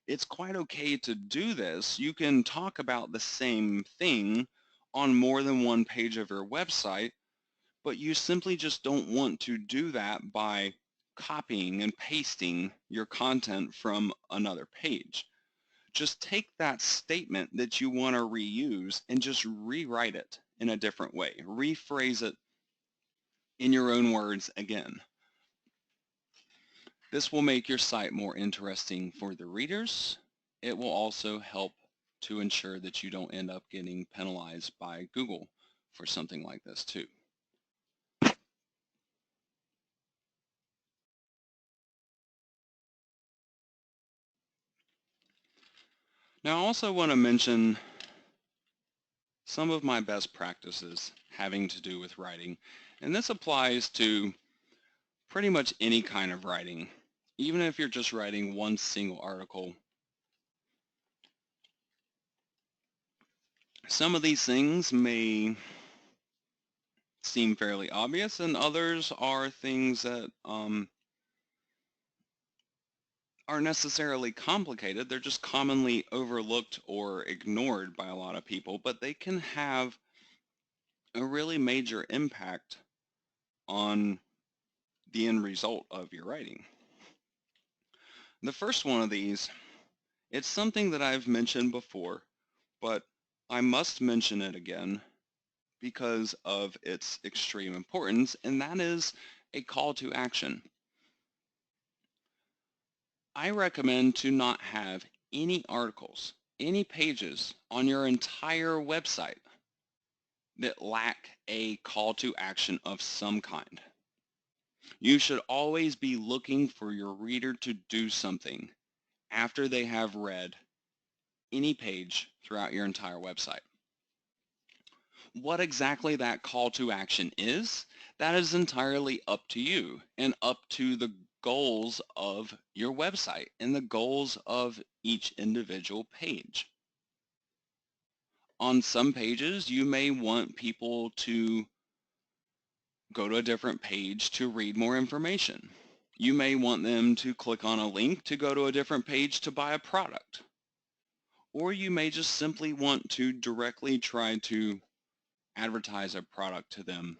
It's quite okay to do this. You can talk about the same thing on more than one page of your website, but you simply just don't want to do that by copying and pasting your content from another page. Just take that statement that you want to reuse and just rewrite it in a different way. Rephrase it in your own words again. This will make your site more interesting for the readers. It will also help to ensure that you don't end up getting penalized by Google for something like this too. Now I also want to mention some of my best practices having to do with writing, and this applies to pretty much any kind of writing, even if you're just writing one single article. Some of these things may seem fairly obvious, and others are things that aren't necessarily complicated. They're just commonly overlooked or ignored by a lot of people, but they can have a really major impact on the end result of your writing. The first one of these, it's something that I've mentioned before, but I must mention it again because of its extreme importance, and that is a call to action. I recommend to not have any articles, any pages on your entire website that lack a call to action of some kind. You should always be looking for your reader to do something after they have read any page throughout your entire website. What exactly that call to action is, that is entirely up to you and up to the goals of your website and the goals of each individual page. On some pages, you may want people to go to a different page to read more information. You may want them to click on a link to go to a different page to buy a product. Or you may just simply want to directly try to advertise a product to them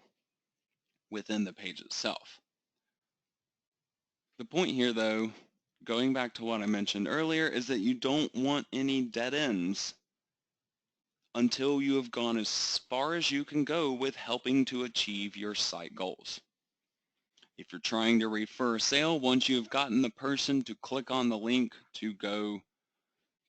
within the page itself. The point here, though, going back to what I mentioned earlier, is that you don't want any dead ends until you have gone as far as you can go with helping to achieve your site goals. If you're trying to refer a sale, once you've gotten the person to click on the link to go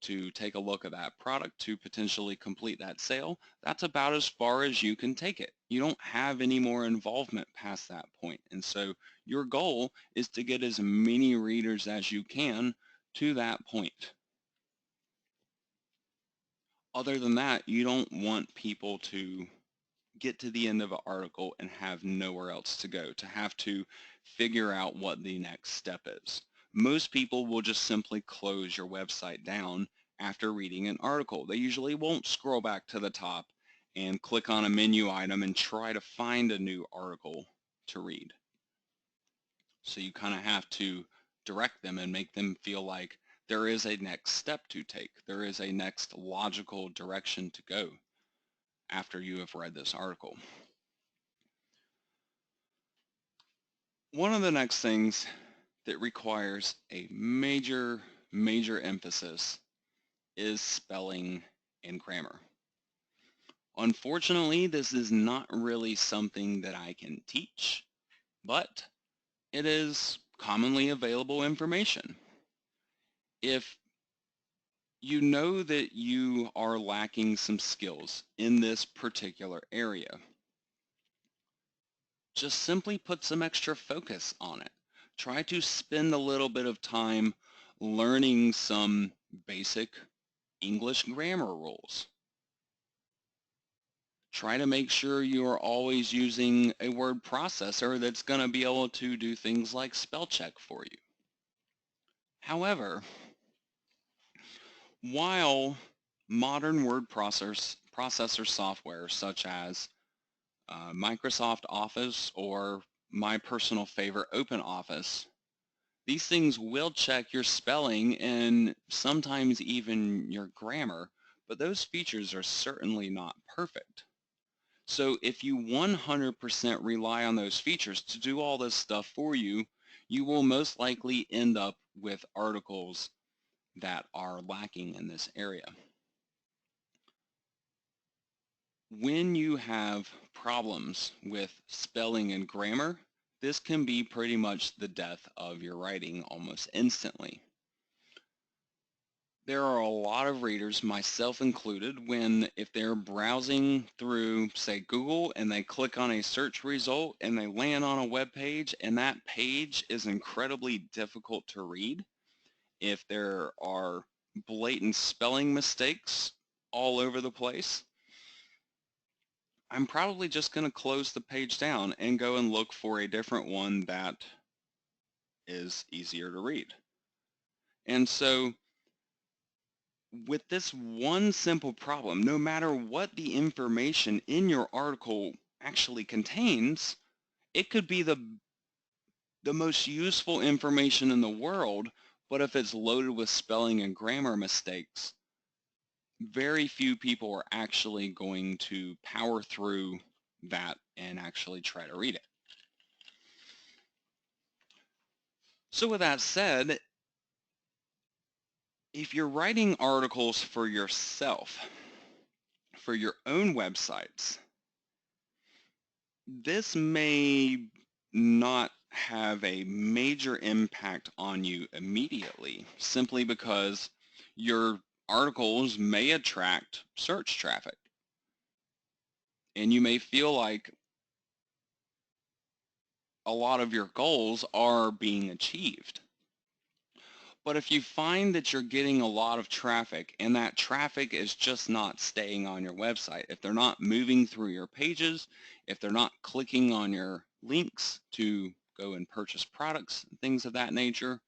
to take a look at that product to potentially complete that sale, that's about as far as you can take it. You don't have any more involvement past that point. And so your goal is to get as many readers as you can to that point. Other than that, you don't want people to get to the end of an article and have nowhere else to go, to have to figure out what the next step is. Most people will just simply close your website down after reading an article. They usually won't scroll back to the top and click on a menu item and try to find a new article to read. So you kind of have to direct them and make them feel like there is a next step to take. There is a next logical direction to go after you have read this article. One of the next things that requires a major emphasis is spelling and grammar. Unfortunately, this is not really something that I can teach, but it is commonly available information. If you know that you are lacking some skills in this particular area, just simply put some extra focus on it. Try to spend a little bit of time learning some basic English grammar rules. Try to make sure you are always using a word processor that's going to be able to do things like spell check for you. However, while modern word processor software such as Microsoft Office, or my personal favorite, OpenOffice. These things will check your spelling and sometimes even your grammar, but those features are certainly not perfect. So if you 100% rely on those features to do all this stuff for you, you will most likely end up with articles that are lacking in this area. When you have problems with spelling and grammar, this can be pretty much the death of your writing almost instantly. There are a lot of readers, myself included, if they're browsing through, say, Google, and they click on a search result and they land on a web page, and that page is incredibly difficult to read, if there are blatant spelling mistakes all over the place, I'm probably just going to close the page down and go and look for a different one that is easier to read. And so with this one simple problem, no matter what the information in your article actually contains, it could be the most useful information in the world, but if it's loaded with spelling and grammar mistakes, very few people are actually going to power through that and actually try to read it. So with that said, if you're writing articles for yourself, for your own websites, this may not have a major impact on you immediately, simply because your articles may attract search traffic. And you may feel like a lot of your goals are being achieved. But if you find that you're getting a lot of traffic and that traffic is just not staying on your website, if they're not moving through your pages, if they're not clicking on your links to go and purchase products, things of that nature,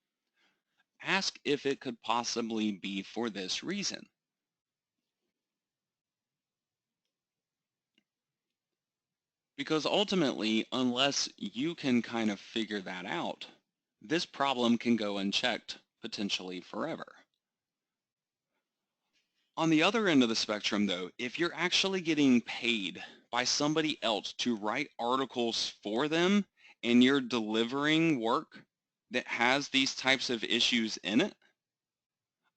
ask if it could possibly be for this reason. Because ultimately, unless you can kind of figure that out, this problem can go unchecked potentially forever. On the other end of the spectrum, though, if you're actually getting paid by somebody else to write articles for them and you're delivering work that has these types of issues in it,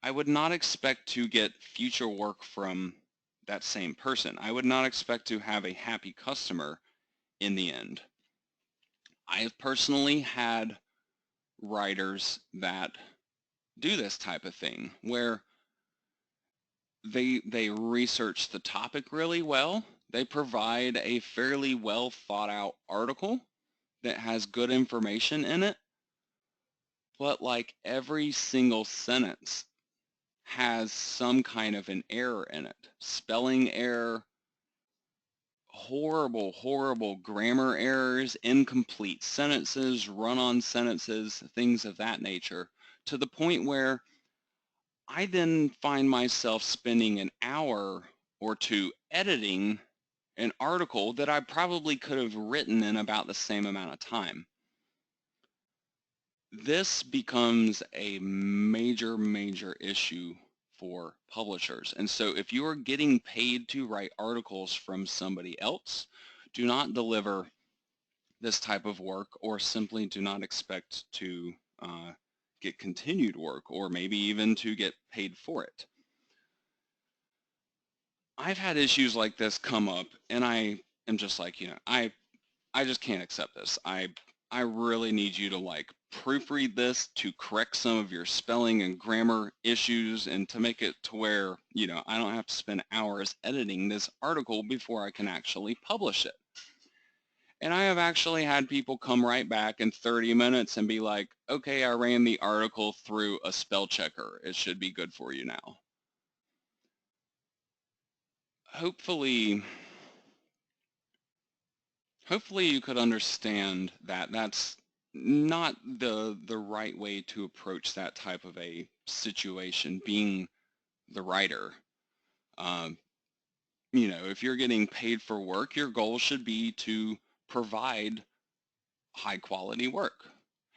I would not expect to get future work from that same person. I would not expect to have a happy customer in the end. I have personally had writers that do this type of thing where they research the topic really well. They provide a fairly well thought out article that has good information in it, but like every single sentence has some kind of an error in it. Spelling error, horrible, horrible grammar errors, incomplete sentences, run-on sentences, things of that nature, to the point where I then find myself spending an hour or two editing an article that I probably could have written in about the same amount of time. This becomes a major, major issue for publishers. And so if you are getting paid to write articles from somebody else, do not deliver this type of work, or simply do not expect to get continued work, or maybe even to get paid for it. I've had issues like this come up, and I am just like, I just can't accept this. I really need you to like proofread this to correct some of your spelling and grammar issues, and to make it to where, I don't have to spend hours editing this article before I can actually publish it. And I have actually had people come right back in 30 minutes and be like, okay, I ran the article through a spell checker. It should be good for you now. Hopefully you could understand that that's not the right way to approach that type of a situation, being the writer. if you're getting paid for work, your goal should be to provide high quality work.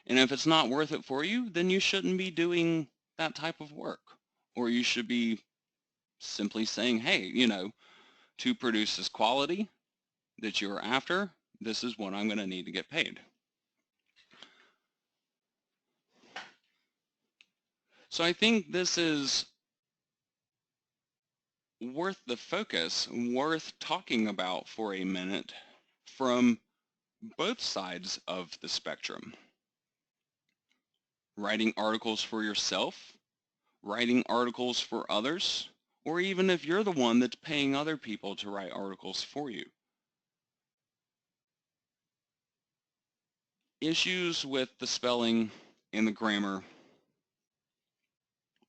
And if it's not worth it for you, then you shouldn't be doing that type of work. Or you should be simply saying, hey, to produce this quality that you're after, this is what I'm going to need to get paid. So I think this is worth the focus, worth talking about for a minute from both sides of the spectrum. Writing articles for yourself, writing articles for others, or even if you're the one that's paying other people to write articles for you. Issues with the spelling and the grammar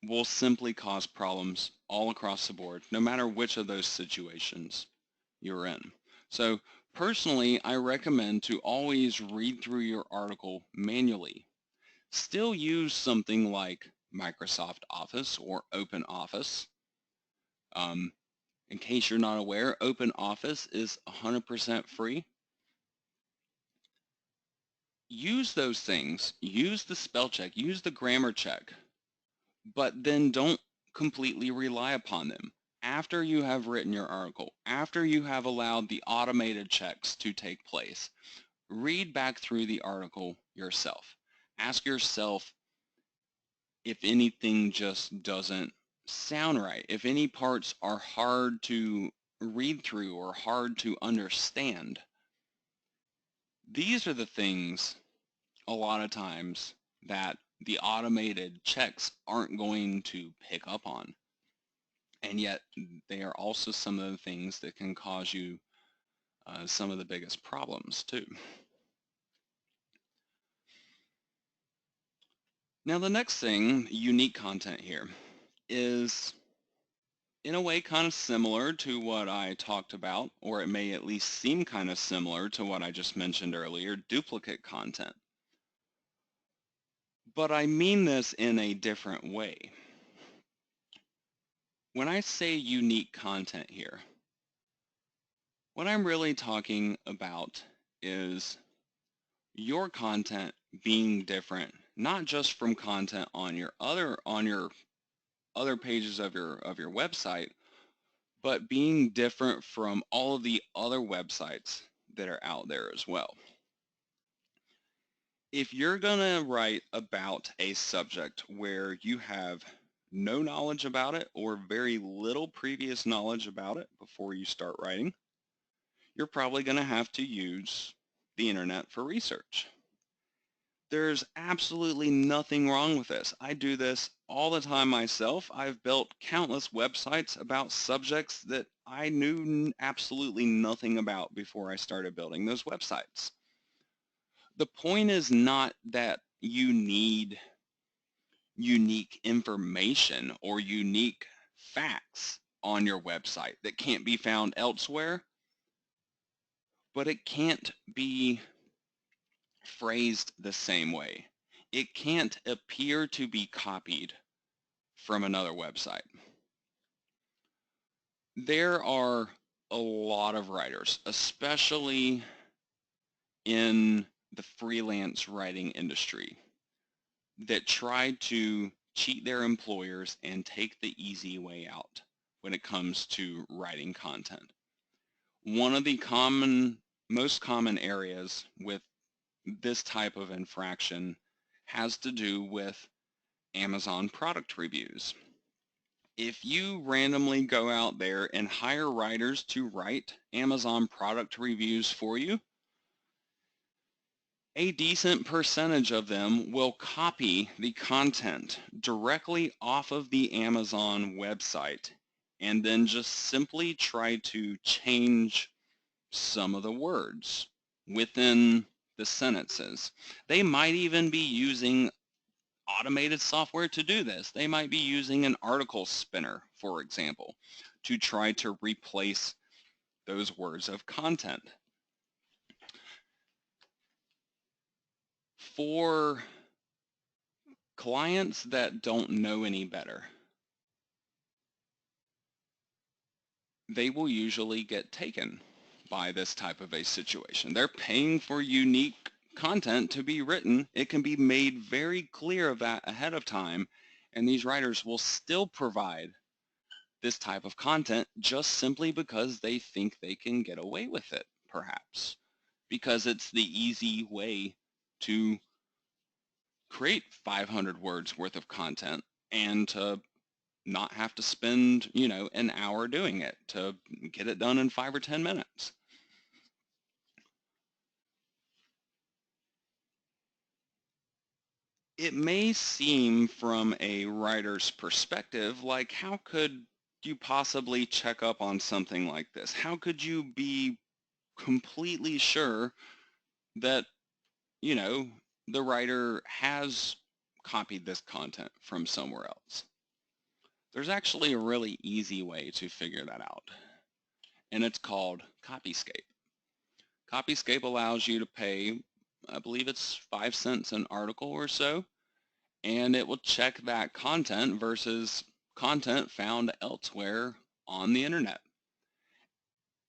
will simply cause problems all across the board, no matter which of those situations you're in. So personally, I recommend to always read through your article manually. Still use something like Microsoft Office or OpenOffice. In case you're not aware, OpenOffice is 100% free. Use those things. Use the spell check. Use the grammar check. But then don't completely rely upon them. After you have written your article, after you have allowed the automated checks to take place, read back through the article yourself. Ask yourself if anything just doesn't sound right, if any parts are hard to read through or hard to understand. These are the things a lot of times that the automated checks aren't going to pick up on. And yet they are also some of the things that can cause you some of the biggest problems too. Now the next thing, unique content here, is in a way kind of similar to what I talked about, or it may at least seem kind of similar to what I just mentioned earlier, duplicate content. But I mean this in a different way. When I say unique content here, what I'm really talking about is your content being different, not just from content on your other pages of your website, but being different from all of the other websites that are out there as well. If you're gonna write about a subject where you have no knowledge about it or very little previous knowledge about it before you start writing, you're probably gonna have to use the internet for research. There's absolutely nothing wrong with this. I do this all the time myself. I've built countless websites about subjects that I knew absolutely nothing about before I started building those websites. The point is not that you need unique information or unique facts on your website that can't be found elsewhere, but it can't be phrased the same way. It can't appear to be copied from another website. There are a lot of writers, especially in the freelance writing industry, that try to cheat their employers and take the easy way out when it comes to writing content. One of the most common areas with this type of infraction has to do with Amazon product reviews. If you randomly go out there and hire writers to write Amazon product reviews for you, a decent percentage of them will copy the content directly off of the Amazon website and then just simply try to change some of the words within the sentences. They might even be using automated software to do this. They might be using an article spinner, for example, to try to replace those words of content. For clients that don't know any better, they will usually get taken by this type of a situation. They're paying for unique content to be written. It can be made very clear of that ahead of time, and these writers will still provide this type of content just simply because they think they can get away with it, perhaps, because it's the easy way to create 500 words worth of content and to not have to spend, an hour doing it, to get it done in 5 or 10 minutes. It may seem from a writer's perspective like, how could you possibly check up on something like this? How could you be completely sure that, the writer has copied this content from somewhere else? There's actually a really easy way to figure that out, and it's called Copyscape. Copyscape allows you to pay, I believe it's 5 cents an article or so, and it will check that content versus content found elsewhere on the internet.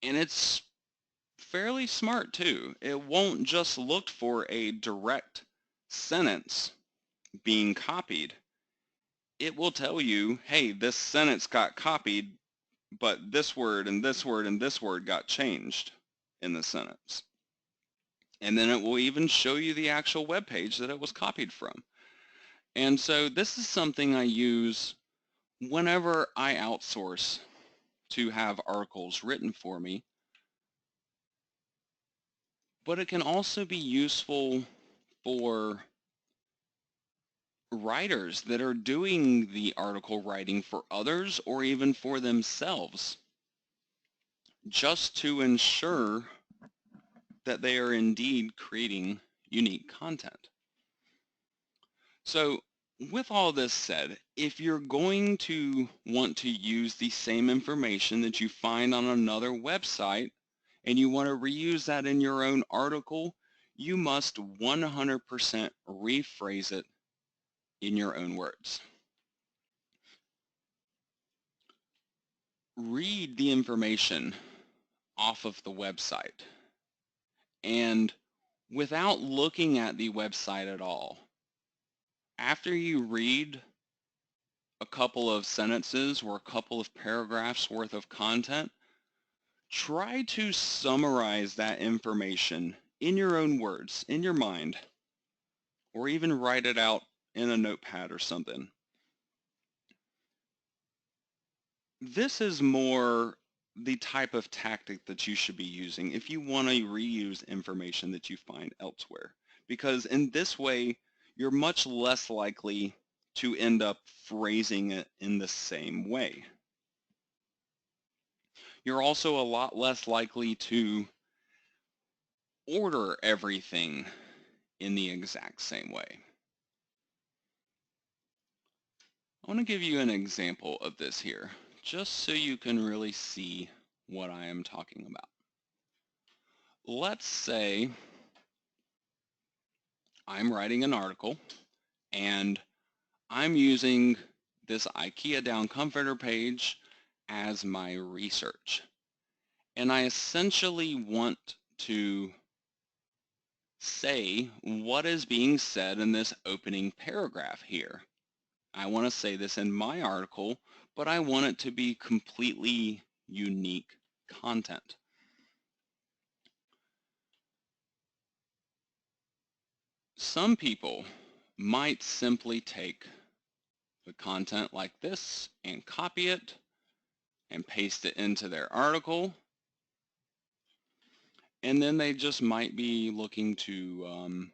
And it's fairly smart too. It won't just look for a direct sentence being copied. It will tell you, hey, this sentence got copied, but this word and this word and this word got changed in the sentence. And then it will even show you the actual web page that it was copied from. And so this is something I use whenever I outsource to have articles written for me. But it can also be useful for writers that are doing the article writing for others or even for themselves, just to ensure that they are indeed creating unique content. So with all this said, if you're going to want to use the same information that you find on another website and you want to reuse that in your own article, you must 100% rephrase it in your own words. Read the information off of the website, and without looking at the website at all, after you read a couple of sentences or a couple of paragraphs worth of content, try to summarize that information in your own words, in your mind, or even write it out in a notepad or something. This is more the type of tactic that you should be using if you want to reuse information that you find elsewhere, because in this way, you're much less likely to end up phrasing it in the same way. You're also a lot less likely to order everything in the exact same way. I want to give you an example of this here, just so you can really see what I am talking about. Let's say I'm writing an article and I'm using this IKEA Down Comforter page as my research. And I essentially want to say what is being said in this opening paragraph here. I want to say this in my article, but I want it to be completely unique content. Some people might simply take the content like this and copy it and paste it into their article, and then they just might be looking to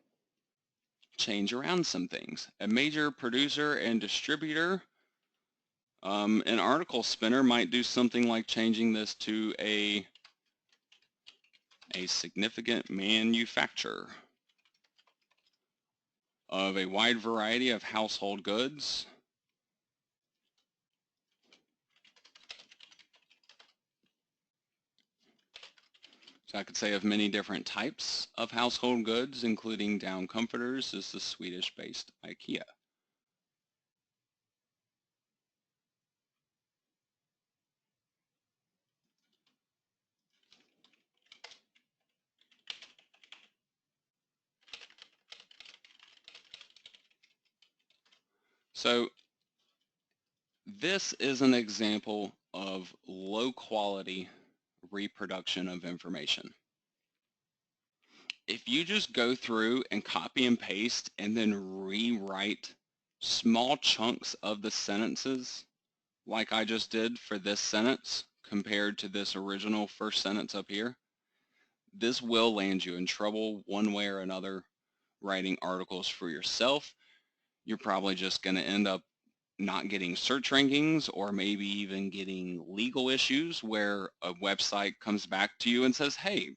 change around some things. A major producer and distributor, an article spinner might do something like changing this to a significant manufacturer of a wide variety of household goods. So I could say of many different types of household goods, including down comforters, is the Swedish-based IKEA. So this is an example of low quality reproduction of information. If you just go through and copy and paste and then rewrite small chunks of the sentences like I just did for this sentence compared to this original first sentence up here, this will land you in trouble one way or another writing articles for yourself. You're probably just going to end up not getting search rankings, or maybe even getting legal issues where a website comes back to you and says, hey,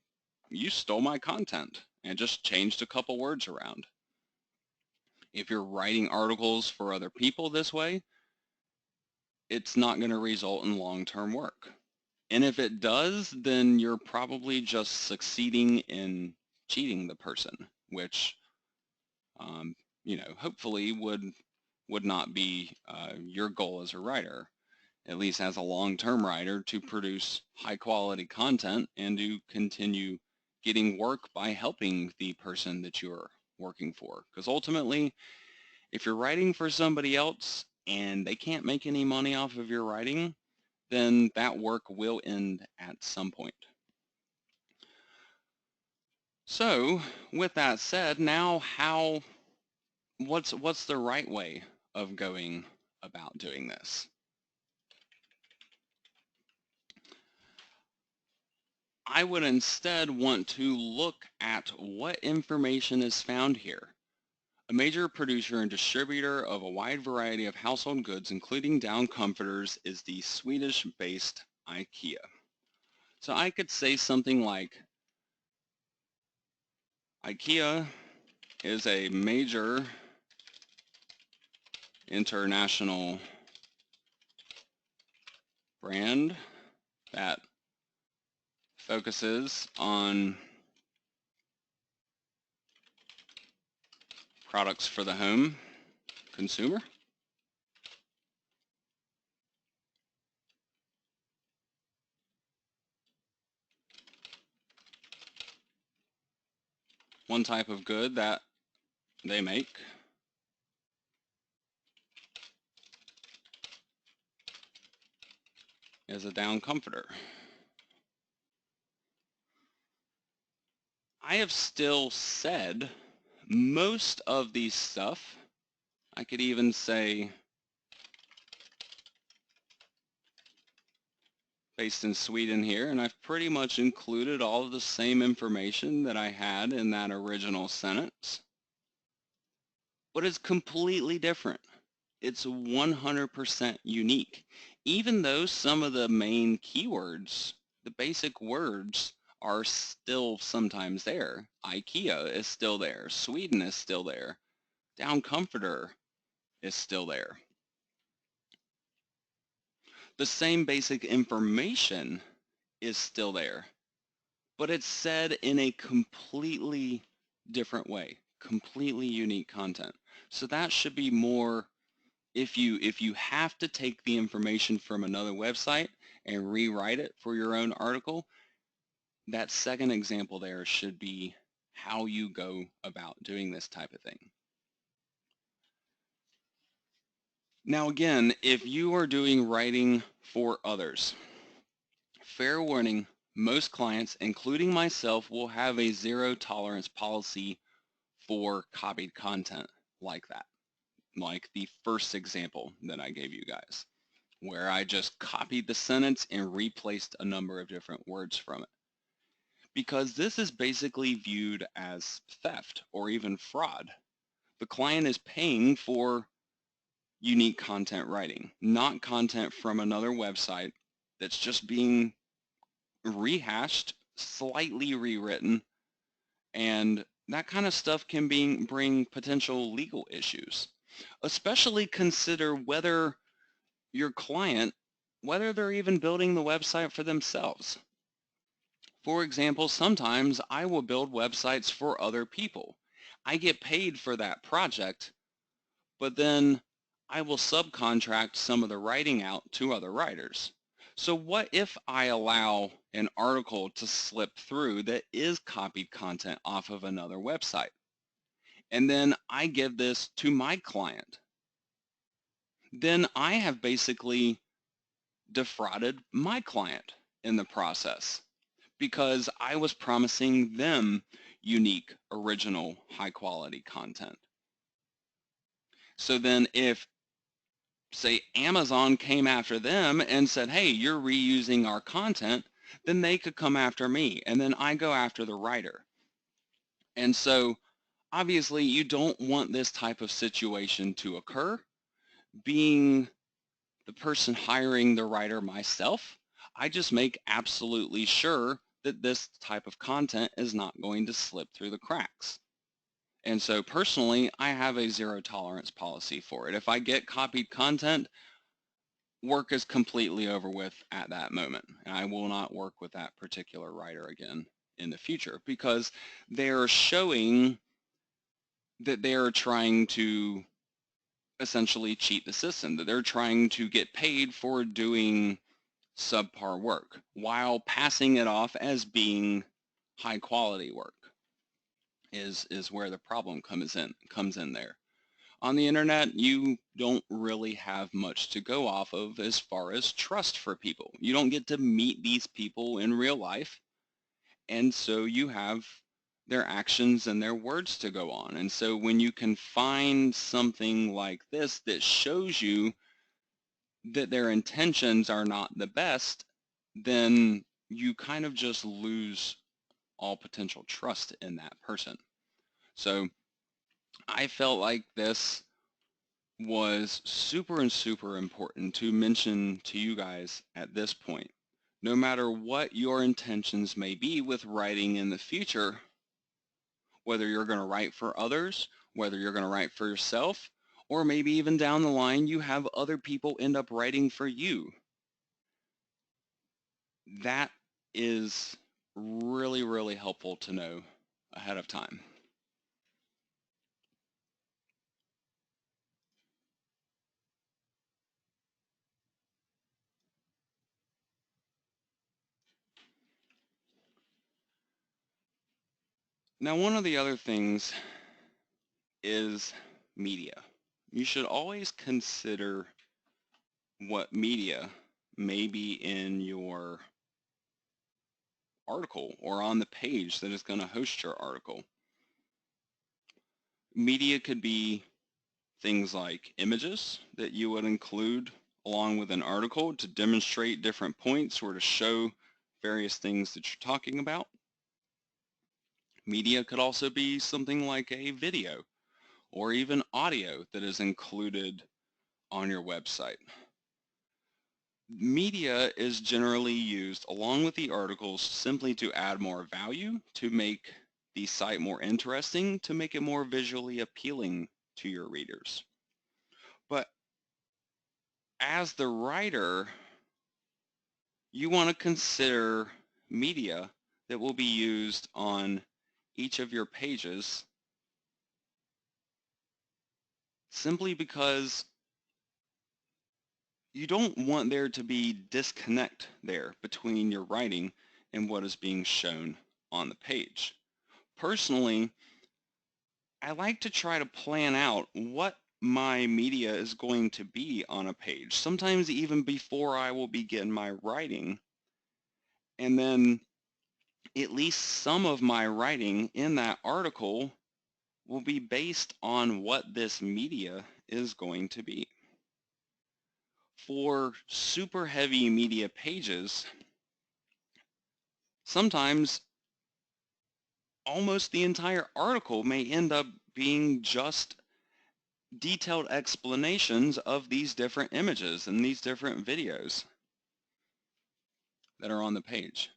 you stole my content and just changed a couple words around. If you're writing articles for other people this way, it's not going to result in long-term work. And if it does, then you're probably just succeeding in cheating the person, which, hopefully would not be your goal as a writer, at least as a long-term writer, to produce high-quality content and to continue getting work by helping the person that you're working for. Because ultimately, if you're writing for somebody else and they can't make any money off of your writing, then that work will end at some point. So with that said, now what's the right way of going about doing this? I would instead want to look at what information is found here. A major producer and distributor of a wide variety of household goods, including down comforters, is the Swedish-based IKEA. So I could say something like, IKEA is a major international brand that focuses on products for the home consumer. One type of good that they make is a down comforter. I have still said most of these stuff. I could even say based in Sweden here, and I've pretty much included all of the same information that I had in that original sentence. But it's completely different. It's 100% unique. Even though some of the main keywords, the basic words, are still sometimes there. IKEA is still there. Sweden is still there. Down comforter is still there. The same basic information is still there, but it's said in a completely different way, completely unique content. So that should be more, if you have to take the information from another website and rewrite it for your own article, that second example there should be how you go about doing this type of thing. Now again, if you are doing writing for others, fair warning, most clients, including myself, will have a zero tolerance policy for copied content like that, like the first example that I gave you guys, where I just copied the sentence and replaced a number of different words from it. Because this is basically viewed as theft or even fraud. The client is paying for unique content writing, not content from another website that's just being rehashed, slightly rewritten, and that kind of stuff can bring potential legal issues. Especially consider whether your client, whether they're even building the website for themselves. For example, sometimes I will build websites for other people. I get paid for that project, but then I will subcontract some of the writing out to other writers. So what if I allow an article to slip through that is copied content off of another website? And then I give this to my client. then I have basically defrauded my client in the process because I was promising them unique, original, high quality content. So then if, say, Amazon came after them and said, hey, you're reusing our content, then they could come after me, and then I go after the writer. And so obviously you don't want this type of situation to occur. Being the person hiring the writer myself, I just make absolutely sure that this type of content is not going to slip through the cracks. And so personally, I have a zero tolerance policy for it. If I get copied content, work is completely over with at that moment. And I will not work with that particular writer again in the future because they're showing that they're trying to essentially cheat the system, that they're trying to get paid for doing subpar work while passing it off as being high quality work is where the problem comes in there. On the internet, you don't really have much to go off of as far as trust for people. You don't get to meet these people in real life, and so you have their actions and their words to go on. And so when you can find something like this that shows you that their intentions are not the best, then you kind of just lose all potential trust in that person. So I felt like this was super important to mention to you guys at this point. No matter what your intentions may be with writing in the future, whether you're going to write for others, whether you're going to write for yourself, or maybe even down the line you have other people end up writing for you. That is really helpful to know ahead of time. Now, one of the other things is media. You should always consider what media may be in your article or on the page that is going to host your article. Media could be things like images that you would include along with an article to demonstrate different points or to show various things that you're talking about. Media could also be something like a video or even audio that is included on your website. Media is generally used along with the articles simply to add more value, to make the site more interesting, to make it more visually appealing to your readers. But as the writer, you want to consider media that will be used on each of your pages simply because you don't want there to be disconnect there between your writing and what is being shown on the page. Personally, I like to try to plan out what my media is going to be on a page, sometimes even before I will begin my writing. And then at least some of my writing in that article will be based on what this media is going to be. For super heavy media pages, sometimes almost the entire article may end up being just detailed explanations of these different images and these different videos that are on the page.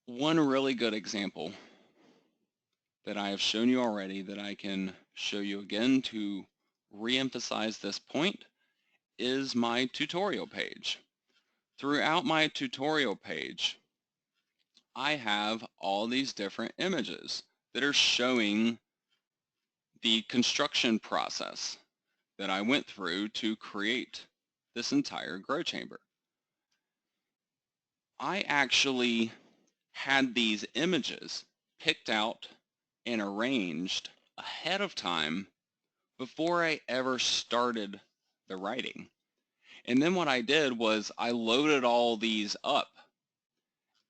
One really good example that I have shown you already that I can show you again to re-emphasize this point is my tutorial page. Throughout my tutorial page, I have all these different images that are showing the construction process that I went through to create this entire grow chamber. I actually had these images picked out and arranged ahead of time before I ever started the writing. And then what I did was I loaded all these up,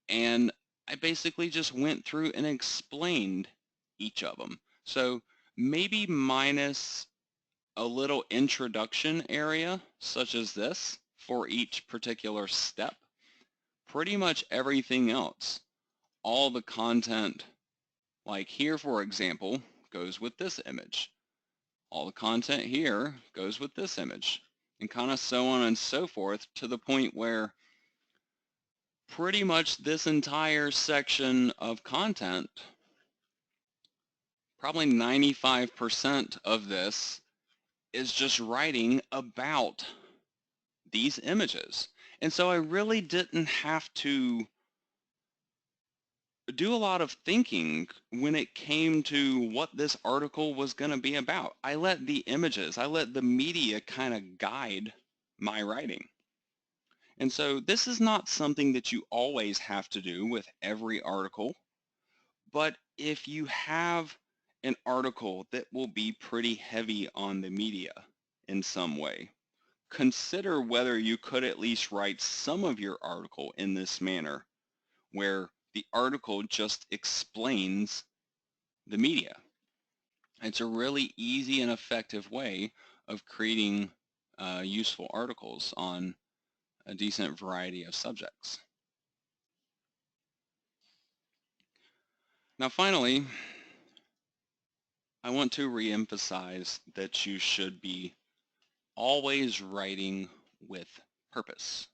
and I basically just went through and explained each of them. So maybe minus a little introduction area such as this for each particular step. Pretty much everything else, all the content, like here for example, goes with this image. All the content here goes with this image, and kind of so on and so forth, to the point where pretty much this entire section of content, probably 95% of this, is just writing about these images. And so I really didn't have to do a lot of thinking when it came to what this article was going to be about. I let the images, I let the media kind of guide my writing. And so this is not something that you always have to do with every article, but if you have an article that will be pretty heavy on the media in some way, consider whether you could at least write some of your article in this manner, where the article just explains the media. It's a really easy and effective way of creating useful articles on a decent variety of subjects. Now finally, I want to reemphasize that you should be always writing with purpose.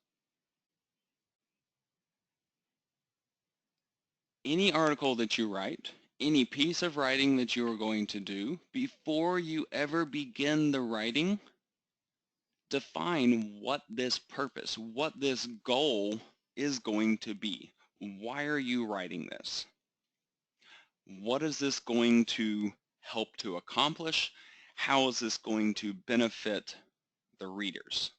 Any article that you write, any piece of writing that you are going to do, before you ever begin the writing, define what this purpose, what this goal is going to be. Why are you writing this? What is this going to help to accomplish? How is this going to benefit the readers?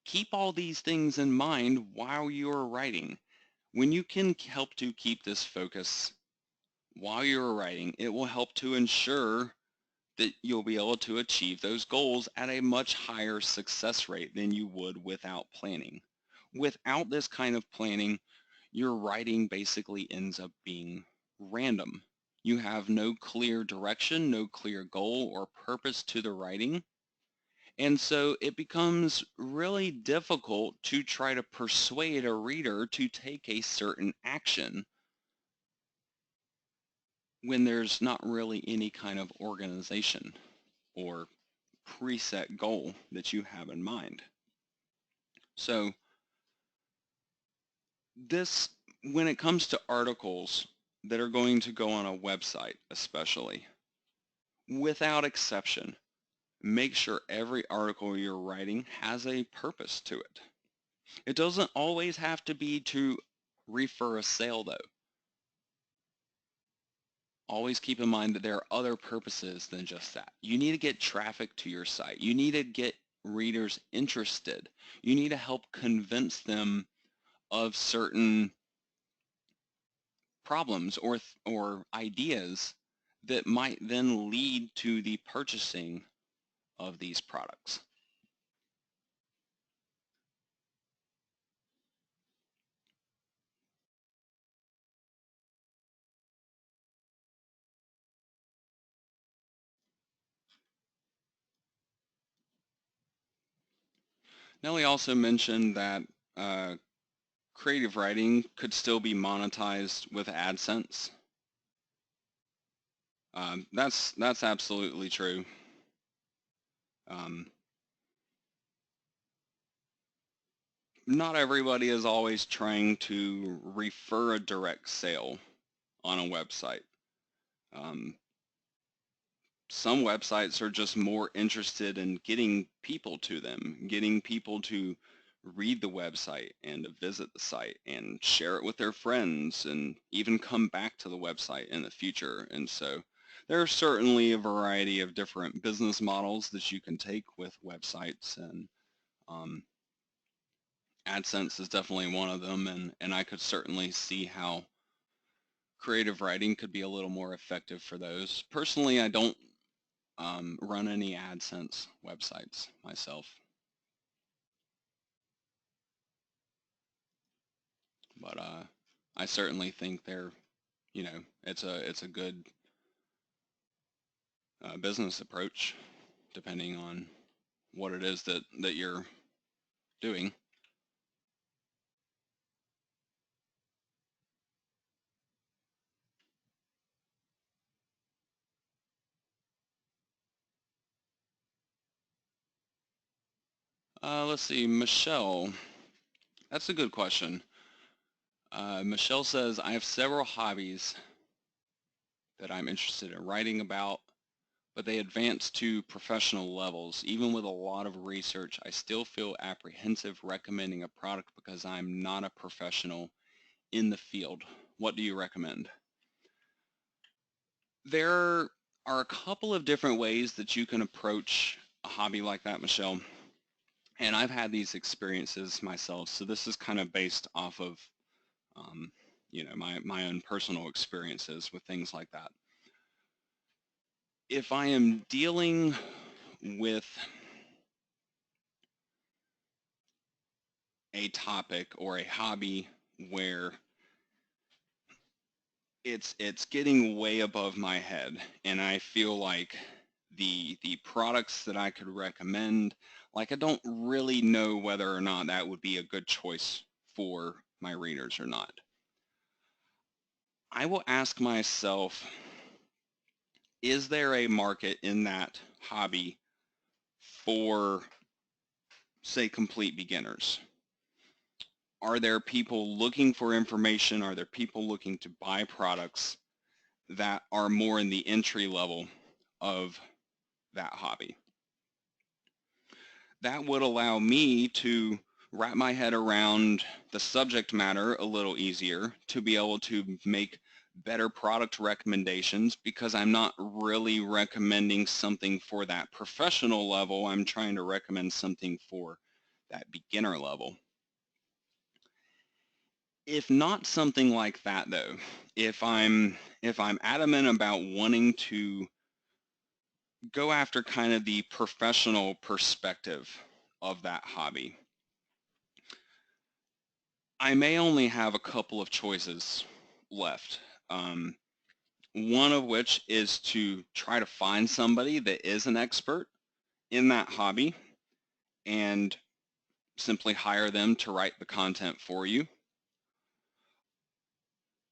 Keep all these things in mind while you're writing. When you can help to keep this focus while you're writing, it will help to ensure that you'll be able to achieve those goals at a much higher success rate than you would without planning. Without this kind of planning, your writing basically ends up being random. You have no clear direction, no clear goal or purpose to the writing. And so it becomes really difficult to try to persuade a reader to take a certain action when there's not really any kind of organization or preset goal that you have in mind. So this, when it comes to articles that are going to go on a website especially, without exception, make sure every article you're writing has a purpose to it. It doesn't always have to be to refer a sale though. Always keep in mind that there are other purposes than just that. You need to get traffic to your site. You need to get readers interested. You need to help convince them of certain problems or ideas that might then lead to the purchasing of these products. Nellie also mentioned that creative writing could still be monetized with AdSense. That's absolutely true. Not everybody is always trying to refer a direct sale on a website. Some websites are just more interested in getting people to them, getting people to read the website and to visit the site and share it with their friends and even come back to the website in the future. And so there are certainly a variety of different business models that you can take with websites, and AdSense is definitely one of them, and I could certainly see how creative writing could be a little more effective for those. Personally, I don't run any AdSense websites myself. But I certainly think they're, it's a good business approach, depending on what it is that you're doing. Let's see, Michelle. That's a good question. Michelle says, I have several hobbies that I'm interested in writing about, but they advance to professional levels. Even with a lot of research, I still feel apprehensive recommending a product because I'm not a professional in the field. What do you recommend? There are a couple of different ways that you can approach a hobby like that, Michelle. And I've had these experiences myself, so this is kind of based off of, my own personal experiences with things like that. If I am dealing with a topic or a hobby where it's getting way above my head, and I feel like the products that I could recommend, like I don't really know whether or not that would be a good choice for my readers or not. I will ask myself, is there a market in that hobby for, say, complete beginners? Are there people looking for information? Are there people looking to buy products that are more in the entry level of that hobby? That would allow me to wrap my head around the subject matter a little easier, to be able to make better product recommendations, because I'm not really recommending something for that professional level. I'm trying to recommend something for that beginner level. If not something like that, though, if I'm adamant about wanting to go after kind of the professional perspective of that hobby, I may only have a couple of choices left. One of which is to try to find somebody that is an expert in that hobby and simply hire them to write the content for you.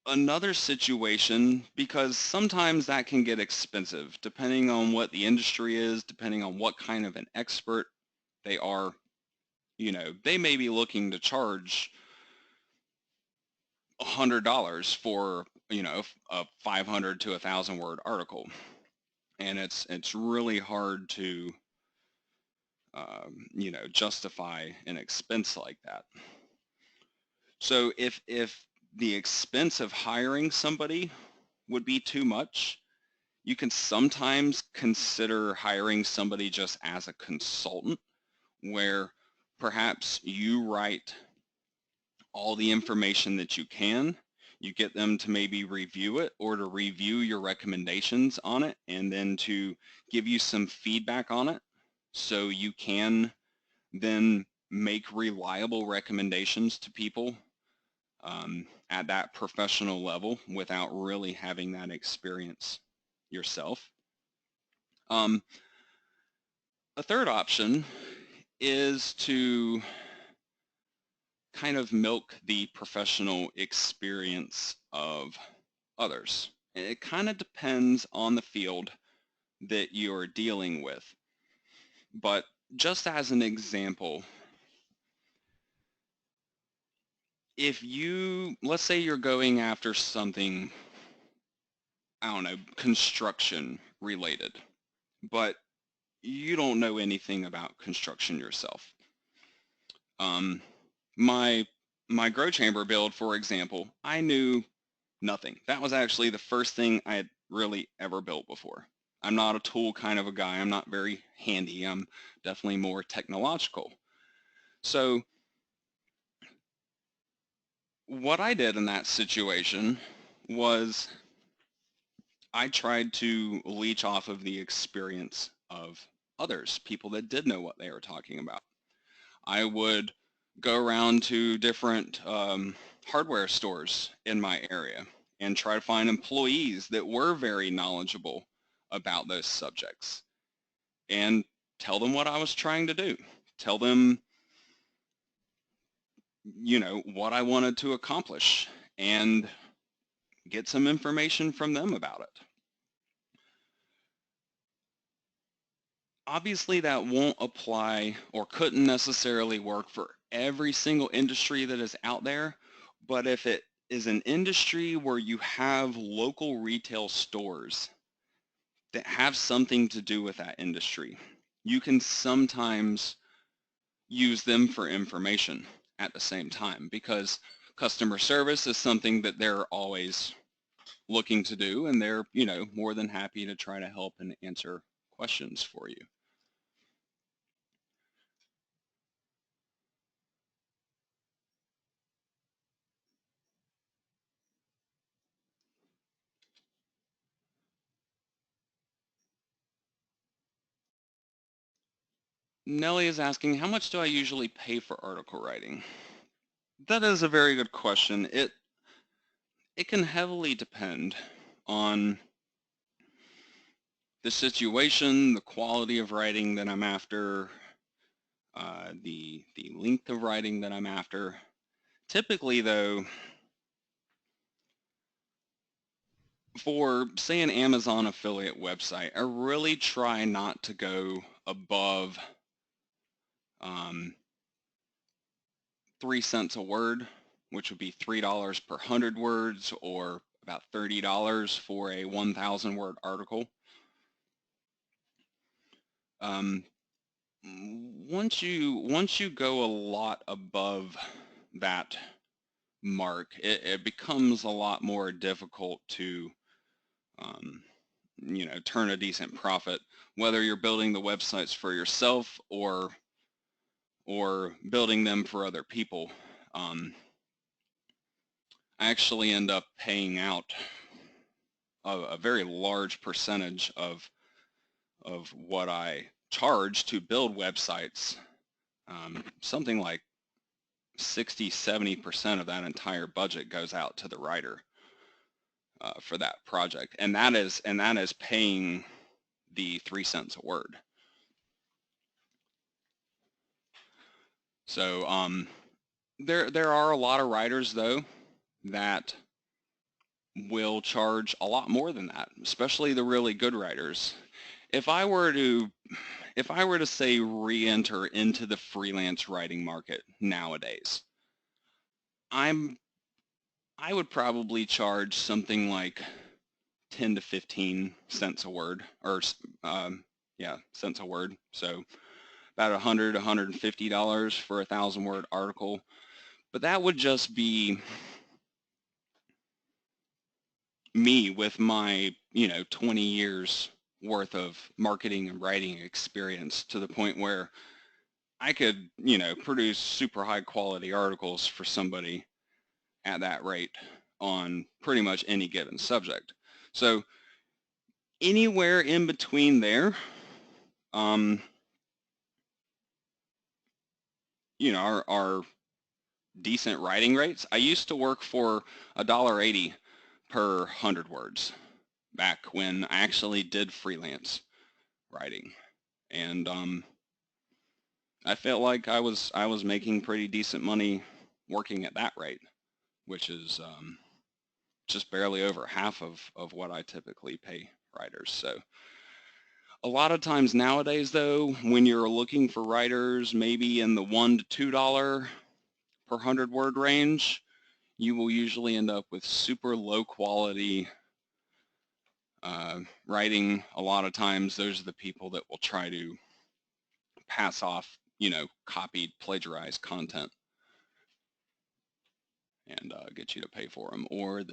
Another situation, because sometimes that can get expensive, depending on what the industry is, depending on what kind of an expert they are, they may be looking to charge $100 for, a 500 to 1,000 word article. And it's really hard to, justify an expense like that. So if the expense of hiring somebody would be too much, you can sometimes consider hiring somebody just as a consultant, where perhaps you write all the information that you can, you get them to maybe review it or to review your recommendations on it, and then to give you some feedback on it, so you can then make reliable recommendations to people at that professional level without really having that experience yourself. A third option is to kind of milk the professional experience of others. And it kind of depends on the field that you're dealing with. But just as an example, if let's say you're going after something, I don't know, construction related, but you don't know anything about construction yourself. My grow chamber build, for example, I knew nothing. That was actually the first thing I had really ever built before. I'm not a tool kind of a guy. I'm not very handy. I'm definitely more technological. So what I did in that situation was I tried to leech off of the experience of others, people that did know what they were talking about. I would go around to different hardware stores in my area and try to find employees that were very knowledgeable about those subjects and tell them what I was trying to do. Tell them, what I wanted to accomplish and get some information from them about it. Obviously, that won't apply or couldn't necessarily work for every single industry that is out there, but if it is an industry where you have local retail stores that have something to do with that industry, you can sometimes use them for information at the same time, because customer service is something that they're always looking to do, and they're, more than happy to try to help and answer questions for you. Nellie is asking, how much do I usually pay for article writing? That is a very good question. It can heavily depend on the situation, the quality of writing that I'm after, the length of writing that I'm after. Typically, though, for, say, an Amazon affiliate website, I really try not to go above 3 cents a word, which would be $3 per 100 words, or about $30 for a 1,000 word article. Once you go a lot above that mark, it becomes a lot more difficult to turn a decent profit, whether you're building the websites for yourself or building them for other people. I actually end up paying out a very large percentage of what I charge to build websites. Something like 60-70% of that entire budget goes out to the writer for that project, and that is paying the 3 cents a word. So there are a lot of writers, though, that will charge a lot more than that, especially the really good writers. If I were to say re-enter into the freelance writing market nowadays, I would probably charge something like 10 to 15 cents a word, or cents a word. So about $100, $150 for a 1,000-word article. But that would just be me with my 20 years worth of marketing and writing experience, to the point where I could produce super high quality articles for somebody at that rate on pretty much any given subject. So anywhere in between there, are decent writing rates. I used to work for $1.80 per 100 words back when I actually did freelance writing, and I felt like I was making pretty decent money working at that rate, which is just barely over half of what I typically pay writers. So a lot of times nowadays, though, when you're looking for writers maybe in the $1 to $2 per 100 word range, you will usually end up with super low quality writing. A lot of times those are the people that will try to pass off, copied, plagiarized content and get you to pay for them, or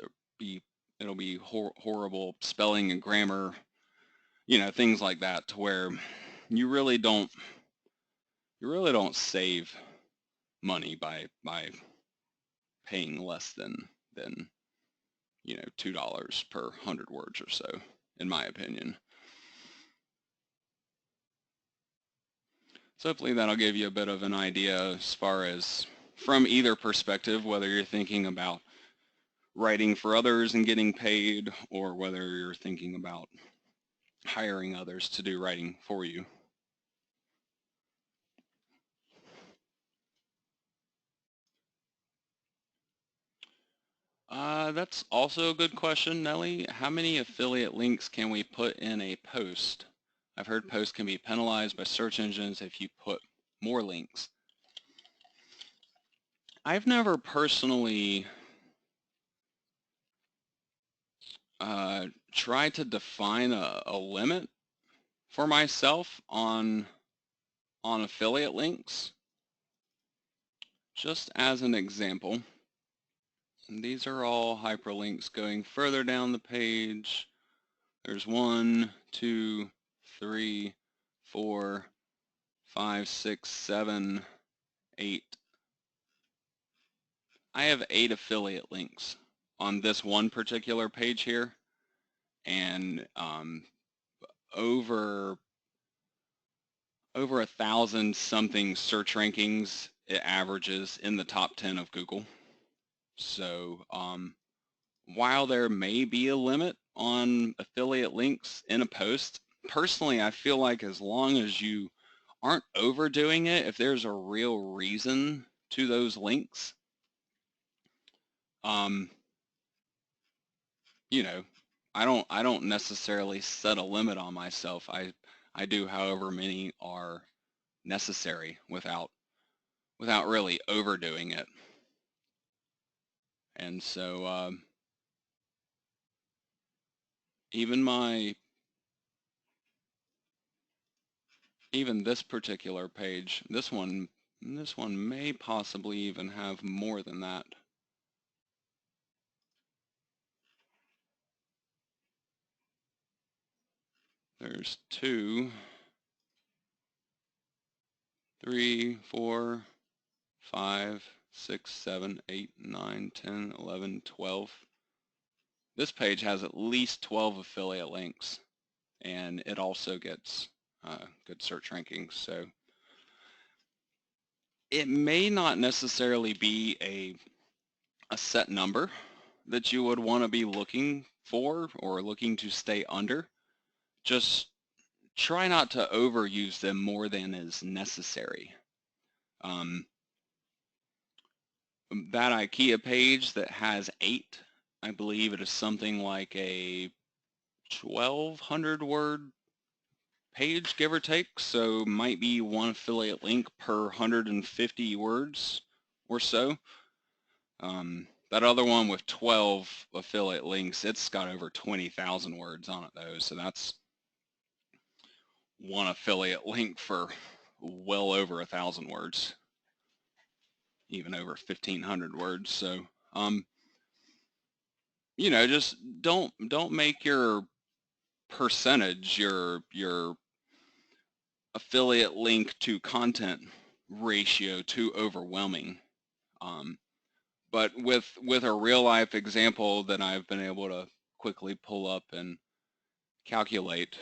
it'll be horrible spelling and grammar, things like that, to where you really don't save money by paying less than $2 per 100 words or so, in my opinion. So hopefully that'll give you a bit of an idea as far as from either perspective, whether you're thinking about writing for others and getting paid, or whether you're thinking about hiring others to do writing for you. That's also a good question, Nellie. How many affiliate links can we put in a post? I've heard posts can be penalized by search engines if you put more links. I've never personally tried to define a limit for myself on affiliate links. Just as an example, and these are all hyperlinks going further down the page. There's 1, 2, 3, 4, 5, 6, 7, 8. I have 8 affiliate links on this one particular page here, and over 1,000 something search rankings it averages in the top 10 of Google. So while there may be a limit on affiliate links in a post, personally I feel like as long as you aren't overdoing it, if there's a real reason to those links, I don't necessarily set a limit on myself. I do however many are necessary without really overdoing it. And so even this particular page, this one may possibly even have more than that. There's 2, 3, 4, 5, 6, 7, 8, 9, 10, 11, 12. This page has at least 12 affiliate links, and it also gets good search rankings. So it may not necessarily be a set number that you would want to be looking for or looking to stay under. Just try not to overuse them more than is necessary. That IKEA page that has 8, I believe it is something like a 1,200 word page, give or take, so might be 1 affiliate link per 150 words or so. That other one with 12 affiliate links, it's got over 20,000 words on it though, so that's 1 affiliate link for well over 1,000 words, even over 1,500 words. So just don't make your percentage, your affiliate link to content ratio too overwhelming. But with a real life example that I've been able to quickly pull up and calculate,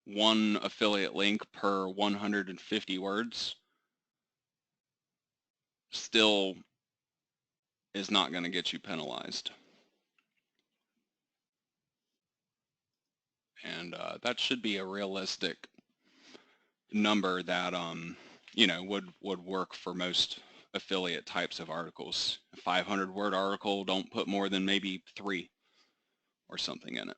1 affiliate link per 150 words still is not going to get you penalized. And that should be a realistic number that would work for most affiliate types of articles. A 500 word article, don't put more than maybe 3 or something in it.